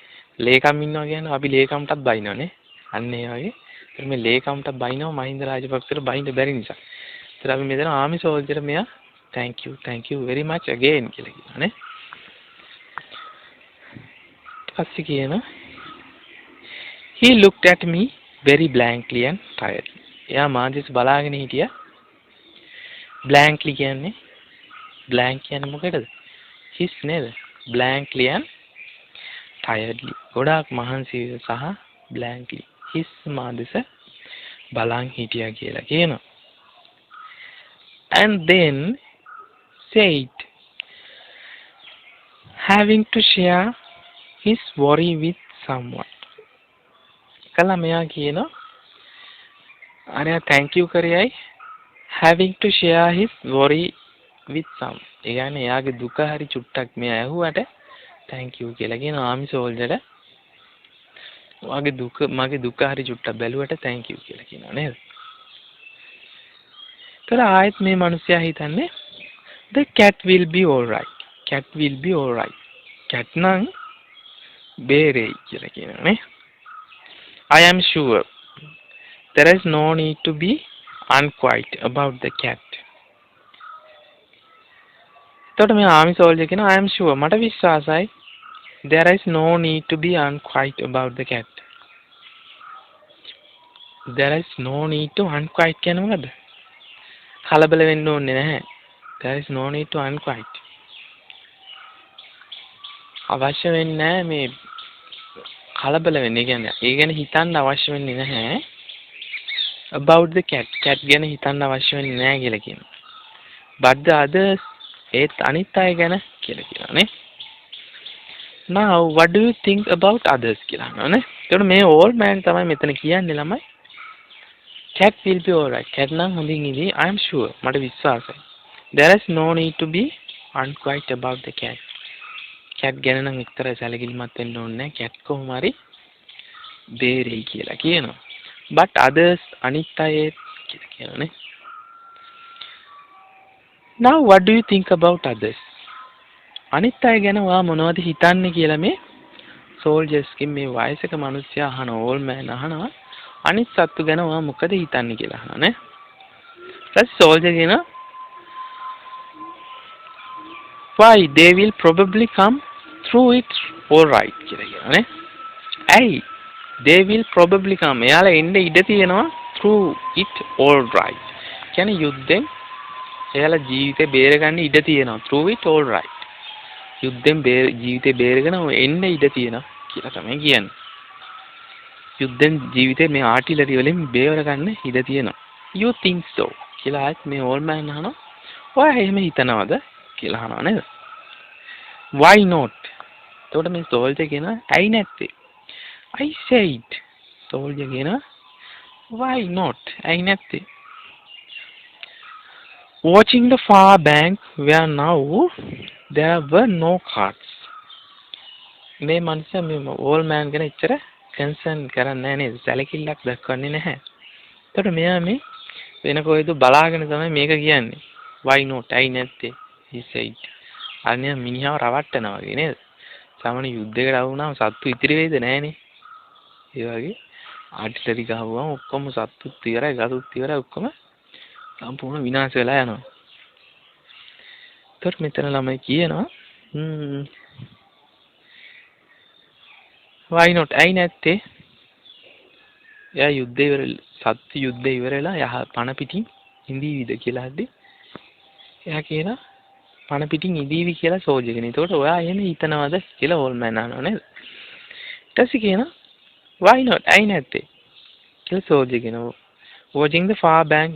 ලේකම් ඉන්නවා කියන්නේ අපි ලේකම්ටත් බයිනවනේ. අන්න ඒ වගේ. ඒතර මේ ලේකම්ට බයිනව මහින්ද රාජපක්ෂට බයින්න බැරි නිසා. ඒතර අපි මෙතන ආමි සෝල්ජර් මෙයා thank you very much again කියලා කියනවානේ. ඊපස්සේ කියන he looked at me very blankly and tiredly. එයා මාදිස් බලාගෙන හිටියා. blankly කියන්නේ blank කියන්නේ මොකටද? his නේද? blankly and tiredly. ගොඩාක් මහන්සි සහ blankly. his මාදිස බලන් හිටියා කියලා කියනවා. And then said having to share his worry with someone. කළා මෙයා කියනවා අරයා thank you කරේයි having to share his worry with some. ඒ කියන්නේ එයාගේ දුක හරි චුට්ටක් මෙයා ඇහුවට thank you කියලා කියන ආමි සෝල්ජර්ට මගේ දුක හරි චුට්ටක් බැලුවට thank you කියලා කියනවා නේද? ඒතර ආයෙත් මේ මිනිස්සයා හිතන්නේ the cat will be all right. cat will be all right. cat නම් බේරෙයි කියලා කියනවා නේ. I am sure there is no need to be unquiet about the cat. එතකොට මේ ආමි සෝල්ජර් කියනවා I am sure මට විශ්වාසයි there is no need to be unquiet about the cat. There is no need to unquiet කියන්නේ මොකද්ද? කලබල වෙන්න ඕනේ නැහැ. There is no need to unquiet. අවශ්‍ය වෙන්නේ නැහැ මේ කලබල වෙන්න. ඒ ගැන හිතන්න අවශ්‍ය වෙන්නේ නැහැ. About the cat. cat ගැන හිතන්න අවශ්‍ය වෙන්නේ නැහැ කියලා කියනවා. But the others ඒත් අනිත් අය ගැන කියලා කියනවා නේ. Now what do you think about others කියලා අහනවා නේ. ඒකට මේ old man තමයි මෙතන කියන්නේ ළමයි. Cat will be alright. cat නම් හොඳින් ඉදී. I am sure. මට විශ්වාසයි. There is no need to be unquiet about the cat. cat ගැන නම් එක්තරා සැලකිලිමත් වෙන්න ඕනේ නැහැ. cat කොහොම හරි බේරෙයි කියලා කියනවා. But others අනිත් අය කියලා කියනවානේ. Now what do you think about others? අනිත් අය ගැන ඔයා මොනවද හිතන්නේ කියලා මේ soldiers කින් මේ වයසක මිනිස්සයා අහන old man අහනවා. අනිත් සත්තු ගැන ඔයා මොකද හිතන්නේ කියලා අහනවා නේ. ඊට soldier කියනවා why they will probably come through it all right කියලා කියනවා නේ. ඇයි they will probably come එයාලා එන්නේ ඉඩ තියෙනවා through it all right. කියන්නේ යුද්ධෙන් එයාලා ජීවිතේ බේරගන්න ඉඩ තියෙනවා through it all right. යුද්ධෙන් ජීවිතේ බේරගෙන එන්න ඉඩ තියෙනවා කියලා තමයි කියන්නේ. යුද්ධෙන් ජීවිතේ මේ ආටිලරි වලින් බේරගන්න ඉඩ තියෙනවා. You think so කියලා ආත් මේ old man අහනවා. ඔයා එහෙම හිතනවද කියලා අහනවා නේද? Why not? එතකොට මේ soldier කියනවා ඇයි නැත්තේ? I said. soldier කියනවා why not? ඇයි නැත්තේ? Watching the far bank where now there were no carts. මේ මනුස්සයා මේ old man ගැන ඉච්චර කන්සර්න් කරන්නේ නැහැ නේද? සැලකිල්ලක් දක්වන්නේ නැහැ. එතකොට මෙයා මේ වෙන කොහෙද බලාගෙන තමයි මේක කියන්නේ. Why not? ඇයි නැත්තේ? He said. අනේ මිනිහව රවට්ටනවා වගේ නේද? සාමාන්‍ය යුද්ධයකට ආව වුණාම සත්තු ඉතිරි වෙයිද නැහනේ. ඒ වගේ ආටිලරි ගහුවම ඔක්කොම සත්තුත් ඉවරයි, ගසුත් ඉවරයි ඔක්කොම සම්පූර්ණ විනාශ වෙලා යනවා. ඒතර මෙතන ළමයි කියනවා why not? ඇයි නැත්තේ? එයා යුද්ධය ඉවරලා සත්තු යුද්ධය ඉවරලා යහ පණ පිටින් ඉඳීවිද කියලා හද්දි එයා කියනවා පණ පිටින් ඉඳීවි කියලා soldier කෙනෙක්. ඒකට ඔයා එහෙම හිතනවද කියලා old man අහනවා නේද? ඊට පස්සේ කියනවා why not? ඇයි නැත්තේ? කියලා soldier කියනවා watching the far bank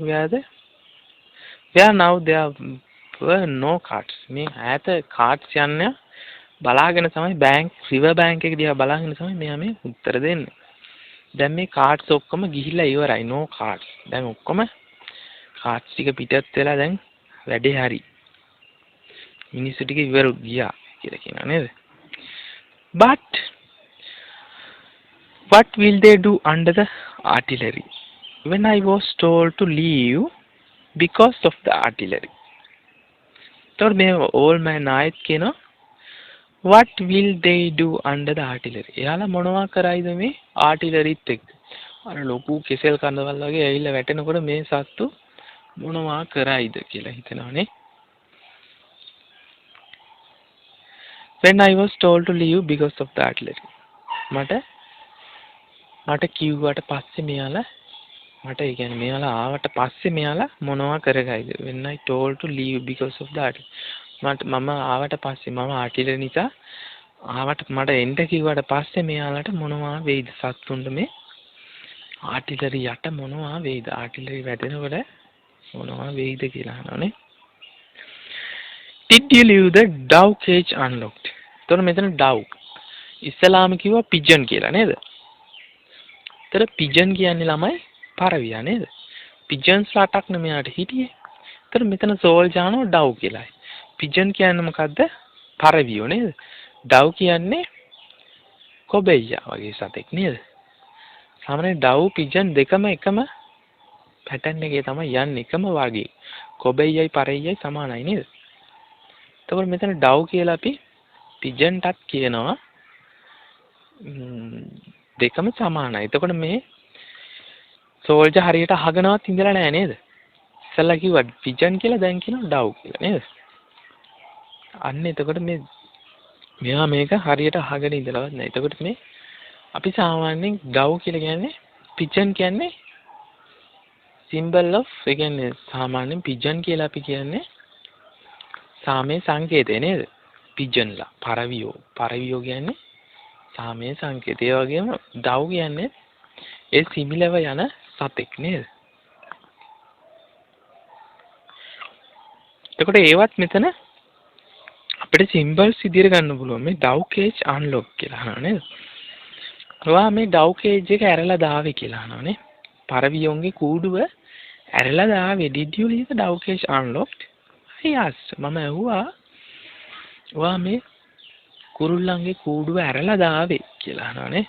where now there were no carts. මේ ඈත carts යන්නේ බලාගෙන තමයි river bank එක දිහා බලාගෙන තමයි මෙයා මේ උත්තර දෙන්නේ. දැන් මේ carts ඔක්කොම ගිහිල්ලා ඉවරයි. no carts. දැන් ඔක්කොම carts ටික පිටත් වෙලා දැන් වැඩේ හරි. මිනිස්සු ටික ඉවර ගියා කියලා කියනවා නේද? But what will they do under the artillery? When I was told to leave because of the artillery. එතකොට මේ old man ආයෙත් කියනවා what will they do under the artillery? එයාලා මොනවා කරයිද මේ ආටිලරිත් එක්ක? අර ලොකු කෙසෙල් කඳවල් වගේ ඇවිල්ලා වැටෙනකොට මේ සත්තු මොනවා කරයිද කියලා හිතනවානේ. When I was told to leave because of the artillery. මට කිව්වට පස්සේ මෙයාලා මට ඒ කියන්නේ මෙයාලා ආවට පස්සේ මෙයාලා මොනවා කරගයිද? When I told to leave because of the artillery. මම ආවට පස්සේ මම ආටිලරි නිසා ආවට මට එන්න කිව්වට පස්සේ මෙයාලට මොනවා වෙයිද? සත්තුන්ට මේ ආටිලරි යට මොනවා වෙයිද? ආටිලරි වැටෙනකොට මොනවා වෙයිද කියලා අහනවානේ. Did you leave the dove cage unlocked? එතකොට මෙතන dove ඉස්සලාම කිව්වා pigeon කියලා නේද? ඒතර pigeon කියන්නේ ළමයි පරවියා නේද? pigeons රටක් නෙමෙයාට හිටියේ. ඒතර මෙතන soldier අහනවා dove කියලායි. pigeon කියන්නේ මොකද්ද? පරවියෝ නේද? dove කියන්නේ කොබෙයියා වගේ සතෙක් නේද? සාමාන්‍යයෙන් dove pigeon දෙකම එකම පැටර්න් එකේ තමයි යන්නේ එකම වගේ. කොබෙයියයි පරෙයියයි සමානයි නේද? එතකොට මෙතන dove කියලා අපි pigeon ටත් කියනවා දෙකම සමානයි. එතකොට මේ soldier හරියට අහගෙනවත් ඉඳලා නැහැ නේද? ඉස්සල්ලා කිව්වා pigeon කියලා දැන් කියනවා dove කියලා නේද? අන්න එතකොට මෙයා මේක හරියට අහගෙන ඉඳලවත් නැහැ. එතකොට මේ අපි සාමාන්‍යයෙන් dove කියලා කියන්නේ pigeon කියන්නේ symbol of ඒ කියන්නේ සාමාන්‍යයෙන් pigeon කියලා අපි කියන්නේ සාමයේ සංකේතය නේද? pigeonලා පරවියෝ කියන්නේ සාමයේ සංකේතය. ඒ වගේම dove කියන්නේ ඒ සිමිලව යන සතෙක් නේද? එතකොට ඒවත් මෙතන අපිට symbols විදියට ගන්න පුළුවන්. මේ dove cage unlock කියලා අහනවා නේද? ඔයා මේ dove cage එක ඇරලා දාවේ කියලා අහනවානේ. පරවියොන්ගේ කූඩුව ඇරලා දාවේ. Did you leave the dove cage unlocked? I asked. මම ඇහුවා ඔයා මේ කුරුල්ලන්ගේ කූඩුව ඇරලා දාවේ කියලා අහනවානේ.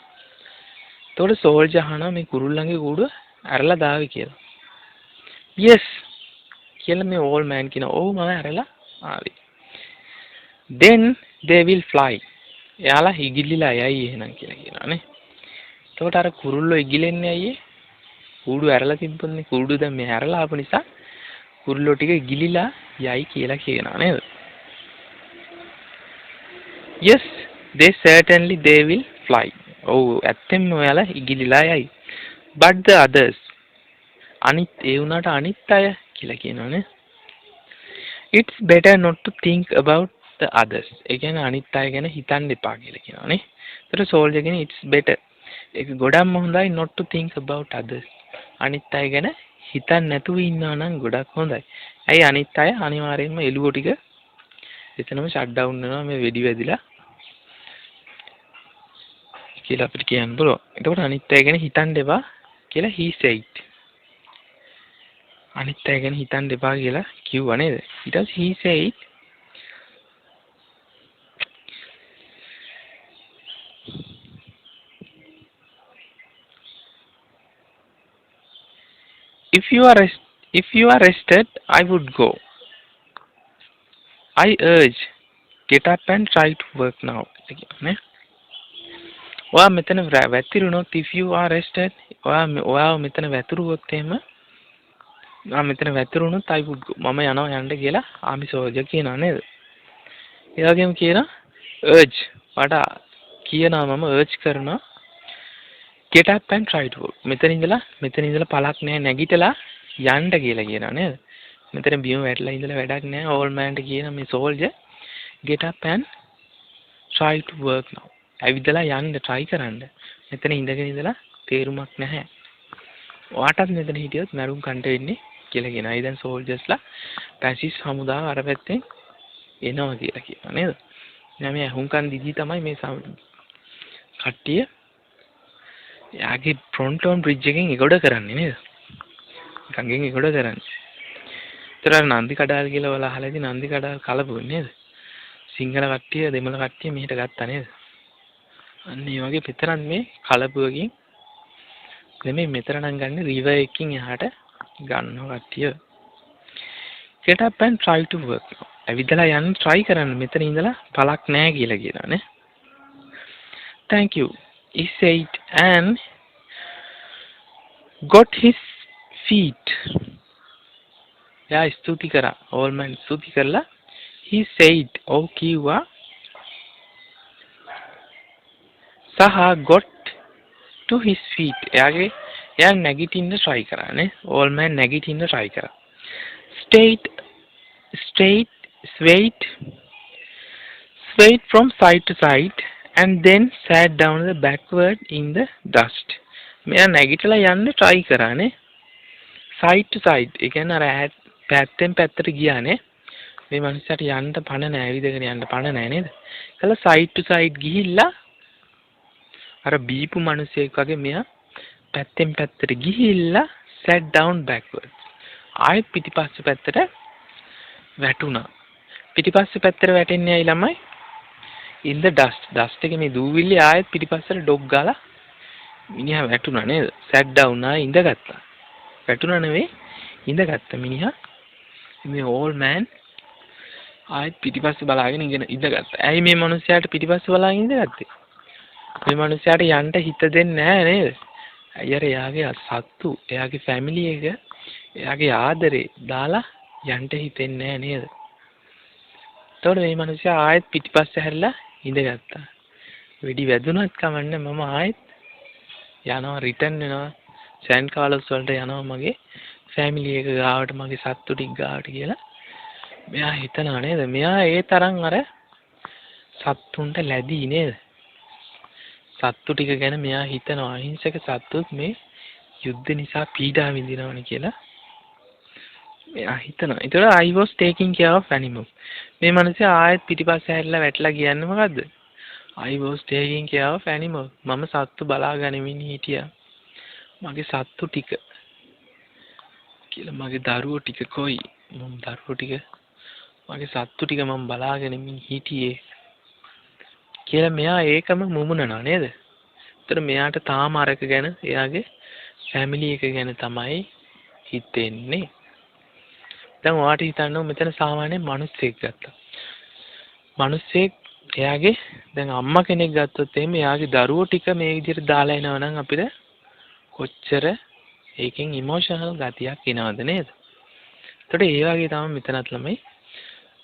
එතකොට සෝල්ජර් අහනවා මේ කුරුල්ලන්ගේ කූඩුව ඇරලා දාවේ කියලා. Yes කියලා මේ old man කියනවා. ඔව් මම ඇරලා ආවේ. Then they will fly. එයාලා හිගිලිලා යයි එහෙනම් කියලා කියනවානේ. එතකොට අර කුරුල්ලෝ ඉගිලෙන්නේ අයියේ කූඩු ඇරලා තිබ්බොත්නේ කූඩු දැන් මේ ඇරලා ආපු නිසා කුරුල්ලෝ ටික ඉගිලිලා යයි කියලා කියනවා නේද? Yes, they certainly they will fly. ඔව් ඇත්තෙන්ම ඔයාලා ඉගිලිලා යයි. But the others අනිත් ඒ උනාට අනිත් අය කියලා කියනවානේ. It's better not to think about the others. ඒ කියන්නේ අනිත් අය ගැන හිතන්න එපා කියලා කියනවානේ. ඒතර සෝල්ජර් කියන්නේ it's better. ඒක ගොඩක්ම හොඳයි not to think about others. අනිත් අය ගැන හිතන්න නැතුව ඉන්නවා නම් ගොඩක් හොඳයි. ඇයි අනිත් අය අනිවාර්යයෙන්ම එළුවෝ ටික එතනම ෂට් ඩවුන් වෙනවා මේ වෙඩි වැදිලා කියලා අපිට කියන්න පුළුවන්. එතකොට අනිත් අය ගැන හිතන්න එපා කියලා he said. අනිත් අය ගැන හිතන්න එපා කියලා කිව්වා නේද? ඊට පස්සේ he said if you are rested, I would go. I urge, get up and try to work now. නේ? ඔයා මෙතන වැතිරුණොත් if you are rested, ඔයා මෙතන වැතිරුවොත් එහෙම මෙතන වැතිරුණොත් I would go. මම යනවා යන්න කියලා ආමි සෝල්ජර් කියනවා නේද? ඒ වගේම කියනවා urge. මට කියනවා මම urge කරනවා get up and try to work. මෙතන ඉඳලා පළක් නැහැ නැගිටලා යන්න කියලා කියනවා නේද? මෙතන බිම වැටලා ඉඳලා වැඩක් නැහැ. old man ට කියන මේ soldier get up and try to work now. ඇවිදලා යන්න try කරන්න. මෙතන ඉඳලා තේරුමක් නැහැ. ඔයාටත් මෙතන හිටියොත් මරුම් කන්ට වෙන්නේ කියලා කියනවා. ඒ දැන් soldiersලා පැසිස් හමුදාව අර පැත්තෙන් එනවා කියලා කියනවා නේද? දැන් මේ හුම්කන් දිදී තමයි මේ කට්ටිය යාගේ ෆ්‍රොන්ටෝන් බ්‍රිජ් එකෙන් එගොඩ කරන්නේ නේද? ගඟෙන් එගොඩ කරන්නේ. ඒතර නන්දි කඩාල් කියලා ඔයාලා අහලා ඉතින් නන්දි කඩාල් කලපුවේ නේද? සිංහල කට්ටිය දෙමළ කට්ටිය මෙහෙට ගත්තා නේද? අන්න ඒ වගේ පිටරන් මේ කලපුවකින් නෙමෙයි මෙතන නම් ගන්න රිවර් එකකින් එහාට ගන්නවා කට්ටිය. get up and try to work. ඇවිදලා යන්න try කරන්න. මෙතන ඉඳලා පළක් නැහැ කියලා කියනවා නේ. Thank you. He said and got his feet. යා ස්තුති කරා. old man ස්තුති කරලා he said ඔව් කිව්වා සහ got to his feet. එයා නැගිටින්න try කරා නේ. old man නැගිටින්න try කරා. Swayed from side to side and then sat down the backward in the dust. මෙයා නැගිටලා යන්න try කරා නේ. side to side. ඒ කියන්නේ අර පැත්තෙන් පැත්තට ගියා නේ. මේ මනුස්සයාට යන්න පණ නැහැ. විදගෙන යන්න පණ නැහැ නේද? කළා side to side ගිහිල්ලා අර බීපු මනුස්සයෙක් වගේ මෙයා පැත්තෙන් පැත්තට ගිහිල්ලා sat down backward. ආයෙත් පිටිපස්ස පැත්තට වැටුණා. පිටිපස්ස පැත්තට වැටෙන්නේ ඇයි ළමයි? in the dust එකේ මේ දූවිලි ආයෙත් පිටිපස්සට ඩොග් ගාලා මිනිහා වැටුණා නේද? sat down ඉඳගත්තා. වැටුණා නෙවෙයි ඉඳගත්ත මිනිහා. මේ old man ආයෙත් පිටිපස්සේ බලාගෙන ඉඳගත්තා. ඇයි මේ මිනිහයාට පිටිපස්සේ බලාගෙන ඉඳගත්තේ? මේ මිනිහයාට යන්න හිත දෙන්නේ නැහැ නේද? අයියර එයාගේ සත්තු, එයාගේ ෆැමිලි එක, එයාගේ ආදරේ දාලා යන්න හිතෙන්නේ නැහැ නේද? එතකොට මේ මිනිස්සයා ආයෙත් පිටිපස්ස හැරිලා ඉඳගත්තා. වෙඩි වැදුනත් කමන්නේ මම ආයෙත් යනවා රිටර්න් වෙනවා සෑන් කාලොස් වලට යනවා මගේ ෆැමිලි එක ගාවට මගේ සත්තු ටික ගාවට කියලා. මෙයා හිතනවා නේද? මෙයා ඒ තරම් අර සත්තුන්ට ලැබී නේද? සත්තු ටික ගැන මෙයා හිතනවා අහිංසක සත්තුත් මේ යුද්ධ නිසා පීඩා විඳිනවනේ කියලා. මෙයා හිතනවා. ඒතර I was taking care of animals. මේ මිනිස්සයා ආයෙත් පිටිපස්ස හැරිලා වැටලා කියන්නේ මොකද්ද? I was taking care of animals. මම සත්තු බලා ගනිමින් හිටියා. මගේ සත්තු ටික කියලා මගේ දරුවෝ ටික කොයි මම දරුවෝ ටික මගේ සත්තු ටික මම බලාගෙන හිටියේ කියලා මෙයා ඒකම මුමුණනවා නේද? ඒතර මෙයාට තාම අරක ගැන එයාගේ ෆැමිලි එක ගැන තමයි හිතෙන්නේ. දැන් ඔයාට හිතන්න මෙතන සාමාන්‍ය මිනිස්සෙක් ගත්තා. මිනිස්සෙක් එයාගේ දැන් අම්මා කෙනෙක් ගත්තොත් එහෙම එයාගේ දරුවෝ ටික මේ විදිහට දාලා එනවා නම් අපිට කොච්චර ඒකෙන් ඉමෝෂනල් ගතියක් එනවද නේද? ඒතකොට ඒ වගේ තමයි මෙතනත් ළමයි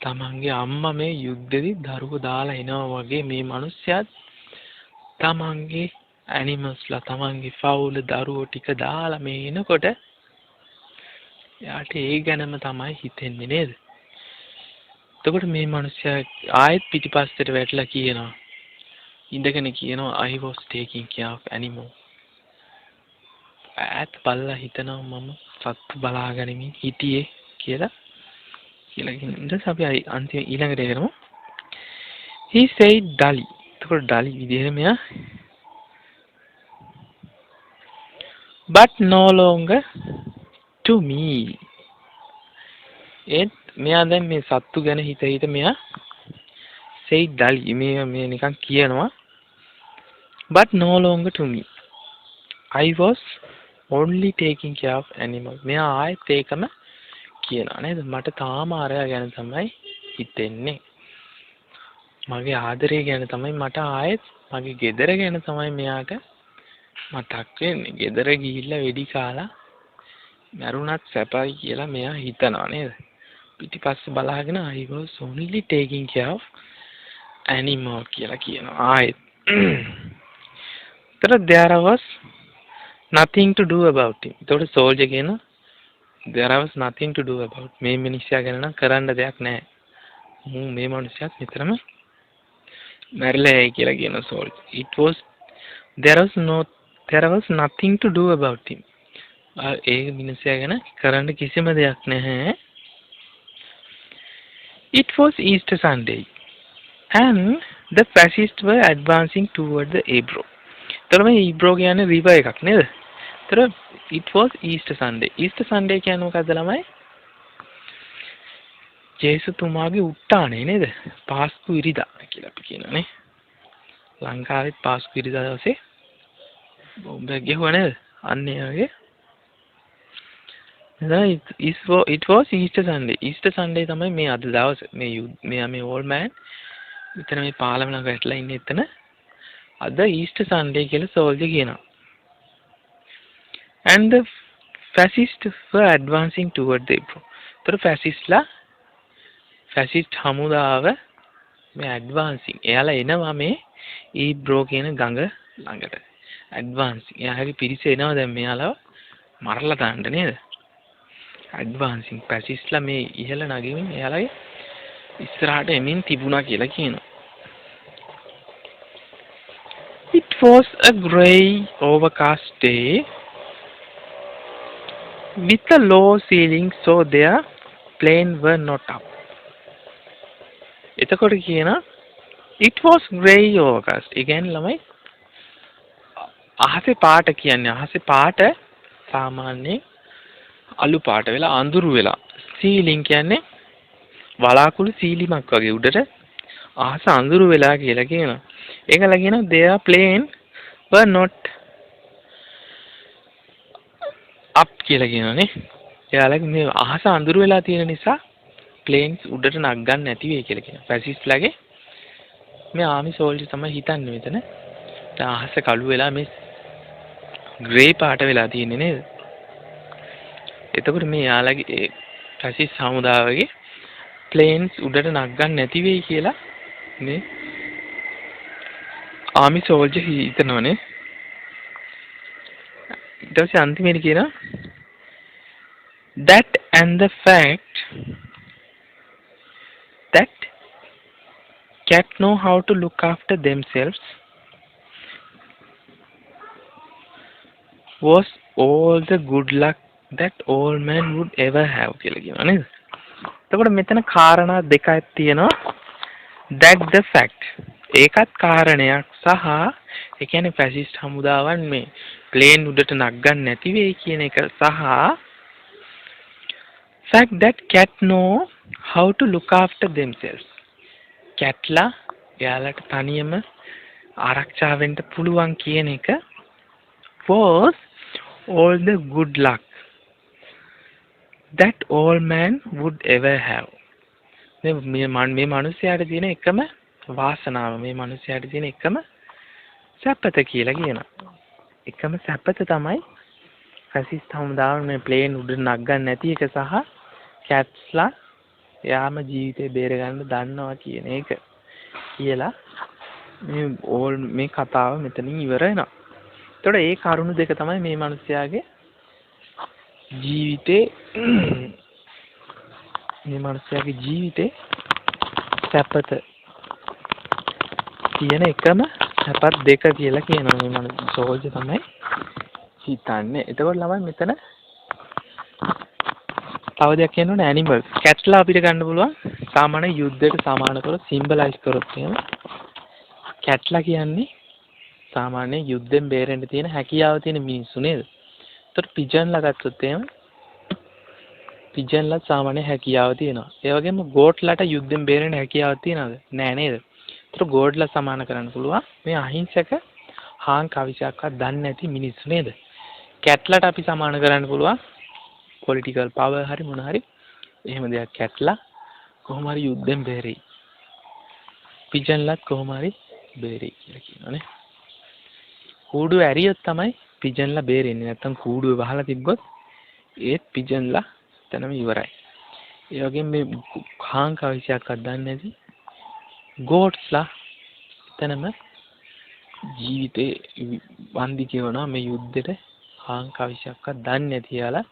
තමන්ගේ අම්මා මේ යුද්ධෙදි දරුවෝ දාලා එනවා වගේ මේ මිනිස්සයාත් තමන්ගේ ඇනිමල්ස්ලා තමන්ගේ ෆවුල් දරුවෝ ටික දාලා මේ එනකොට යාට ඒ ගැනම තමයි හිතෙන්නේ නේද? එතකොට මේ මිනිස්සයා ආයෙත් පිටිපස්සට වැටලා කියනවා ඉඳගෙන කියනවා I was taking care of animals. ඈත් බලලා හිතනවා මම සත්තු බලාගනිමින් හිටියේ කියලා ඊට අපි අන්තිම ඊළඟට එනවා. He said Dali. එතකොට ඩලි විදිහට මෙයා but no longer to me. මෙයා දැන් මේ සත්තු ගැන හිත මෙයා say Dali මේ නිකන් කියනවා but no longer to me. I was only taking care of animals. මෙයා ආයෙත් ඒකම කියනවා නේද? මට තාම අරයා ගැන තමයි හිතෙන්නේ. මගේ ආදරය ගැන තමයි මට ආයෙත් මගේ ගෙදර ගැන තමයි මෙයාට මතක් වෙන්නේ. ගෙදර ගිහිල්ලා වෙඩි කාලා මරුණත් සැපයි කියලා මෙයා හිතනවා නේද? පිටිපස්ස බලාගෙන I was only taking care of animals කියලා කියනවා ආයෙත්. there was nothing to do about him. ඒතකොට සෝල්ජර් කියන there was nothing to do about මේ මිනිස්සයා ගැන නම් කරන්න දෙයක් නැහැ. මේ මිනිස්සයාත් නිතරම මැරිලා කියලා කියන soldier. there was nothing to do about him. ඒ මිනිස්සයා ගැන කරන්න කිසිම දෙයක් නැහැ. It was Easter Sunday and the fascists were advancing toward the Ebro. එතකොට මේ Ebro කියන්නේ river එකක් නේද? එතකොට it was Easter Sunday. Easter Sunday කියන්නේ මොකද්ද ළමයි? ජේසුතුමාගේ උත්ථානය නේද? පාස්කු ඉරිදා කියලා අපි කියනනේ. ලංකාවෙත් පාස්කු ඉරිදා දවසේ බෝම්බයක් ගැහුවා නේද? අන්න ඒ වගේ. It was Easter Sunday. Easter Sunday තමයි මේ අද දවස මේ old man මෙතන මේ පාලම ළඟ වැටලා ඉන්නේ එතන. අද Easter Sunday කියලා සෝල්ජර් කියනවා. And the fascists were advancing toward the Ebro. तर fascist හමුදාව මේ advancing එයාලා එනවා මේ Ebro කියන ගඟ ළඟට. advancing එයාගේ පිරිස එනවා දැන් මෙයාලා මරලා දාන්න නේද? advancing fascistලා මේ ඉහළ නගිමින් එයාලගේ ඉස්සරහට එමින් තිබුණා කියලා කියනවා. It was a grey overcast day with a low ceiling, so their plane were not up. එතකොට කියන it was grey overcast. again ළමයි අහසේ පාට කියන්නේ අහසේ පාට සාමාන්‍යයෙන් අලු පාට වෙලා අඳුරු වෙලා ceiling කියන්නේ වලාකුළු සීලිමක් වගේ උඩට අහස අඳුරු වෙලා කියලා කියනවා. ඒකලා කියනවා their plane were not up කියලා කියනනේ. එයාලගේ මේ අහස අඳුරු වෙලා තියෙන නිසා planes උඩට නගන්න නැති වෙයි කියලා කියනවා. ෆැසිස්ට්ලාගේ මේ ආමි සෝල්ජර් තමයි හිතන්නේ මෙතන. දැන් අහස කළු වෙලා මේ ග්‍රේ පාට වෙලා තියෙන්නේ නේද? එතකොට මේ යාළගේ ෆැසිස්ට් හමුදාවගේ ප්ලේන්ස් උඩට නගන්න නැති වෙයි කියලා මේ ආමි සෝල්ජර් හිතනවනේ. ඊට පස්සේ අන්තිමේදී කියනවා that and the fact that cat know how to look after themselves was all the good luck that all men would ever have කියලා කියනවා නේද? එතකොට මෙතන කාරණා දෙකක් තියෙනවා. that the fact ඒකත් කාරණයක් සහ ඒ කියන්නේ ෆැසිස්ට් හමුදාවන් මේ ප්ලේන් උඩට නගන්න නැති වෙයි කියන එක සහ fact that cat know how to look after themselves කැට්ලා එයාලට තනියම ආරක්ෂා වෙන්න පුළුවන් කියන එක was all the good luck that all man would ever have මේ මිනිස්යාට තියෙන එකම වාසනාව මේ මිනිස්යාට තියෙන එකම සැපත කියලා කියනවා. එකම සැපත තමයි ෆැසිස්ට් හමුදාවන් මේ ප්ලේන් උඩ නගන්න නැති එක සහ කැට්ස්ලා යාම ජීවිතේ බේර ගන්න දන්නවා කියන එක කියලා මේ කතාව මෙතනින් ඉවර වෙනවා. එතකොට ඒ කරුණු දෙක තමයි මේ මිනිස්යාගේ ජීවිතේ සැපත කියන එකම සැපත් දෙක කියලා කියනවා මේ මිනිස් සෝල්ජර් තමයි හිතන්නේ. එතකොට ළමයි මෙතන තව දෙයක් කියනවනේ ඇනිමල්ස්. කැට්ලා අපිට ගන්න පුළුවන් සාමාන්‍ය යුද්ධයට සමාන කරලා සිම්බලයිස් කරොත් එහෙම කැට්ලා කියන්නේ සාමාන්‍ය යුද්ධෙන් බේරෙන්න තියෙන හැකියාව තියෙන මිනිස්සු නේද? ඒතකොට පිජන්ලා ගත්තොත් එහෙම පිජන්ලා සාමාන්‍ය හැකියාව තියෙනවා. ඒ වගේම ගෝට්ලාට යුද්ධෙන් බේරෙන්න හැකියාව තියනවද? නෑ නේද? ඒතකොට ගෝඩ්ලා සමාන කරන්න පුළුවන් මේ අහිංසක හාන් කවිසයක්වත් දන්නේ නැති මිනිස්සු නේද? කැට්ලාට අපි සමාන කරන්න පුළුවන් පොලිටිකල් පවර් හරි මොන හරි එහෙම දෙයක් කැට්ලා කොහොම හරි යුද්ධෙන් බේරෙයි. පිජන්ලාත් කොහොම හරි බේරෙයි කියලා කියනවානේ. කූඩුව ඇරියොත් තමයි පිජන්ලා බේරෙන්නේ. නැත්තම් කූඩුව වහලා තිබ්බොත් ඒත් පිජන්ලා එතනම ඉවරයි. ඒ වගේම මේ හාන් කවිසයක්වත් දන්නේ නැති ගෝට්ස්ලා එතනම ජීවිතේ වන්දි කියනවා මේ යුද්ධෙට හාන් කවිසයක්වත් දන්නේ නැති යාලා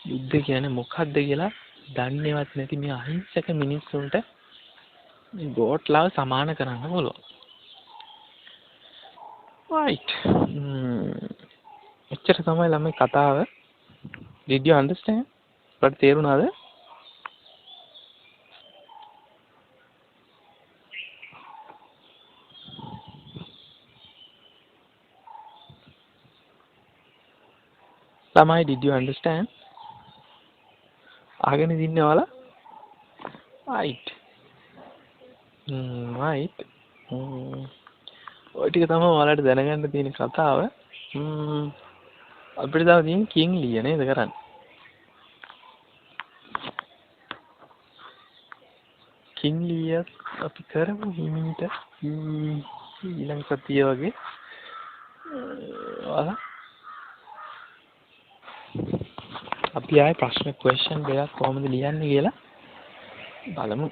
යුද්ධ කියන්නේ මොකක්ද කියලා දන්නේවත් නැති මේ අහිංසක මිනිස්සුන්ට මේ ගෝට්ලාව සමාන කරන්න පුළුවන්. right එච්චර තමයි ළමයි කතාව. did you understand? ඔයාලට තේරුණාද? ළමයි did you understand? ආගෙන ඉන්නේ ඔයාලා? right right ඔය ටික තමයි ඔයාලට දැනගන්න තියෙන කතාව. අපිට තව තියෙන කිං ලිය නේද කරන්නේ? කිං ලිය අපි කරමු හිමීට ඊළඟ සතිය වගේ. ඔයාලා අපි ආයේ ප්‍රශ්න ක්වෙස්චන් දෙකක් කොහොමද ලියන්නේ කියලා බලමු.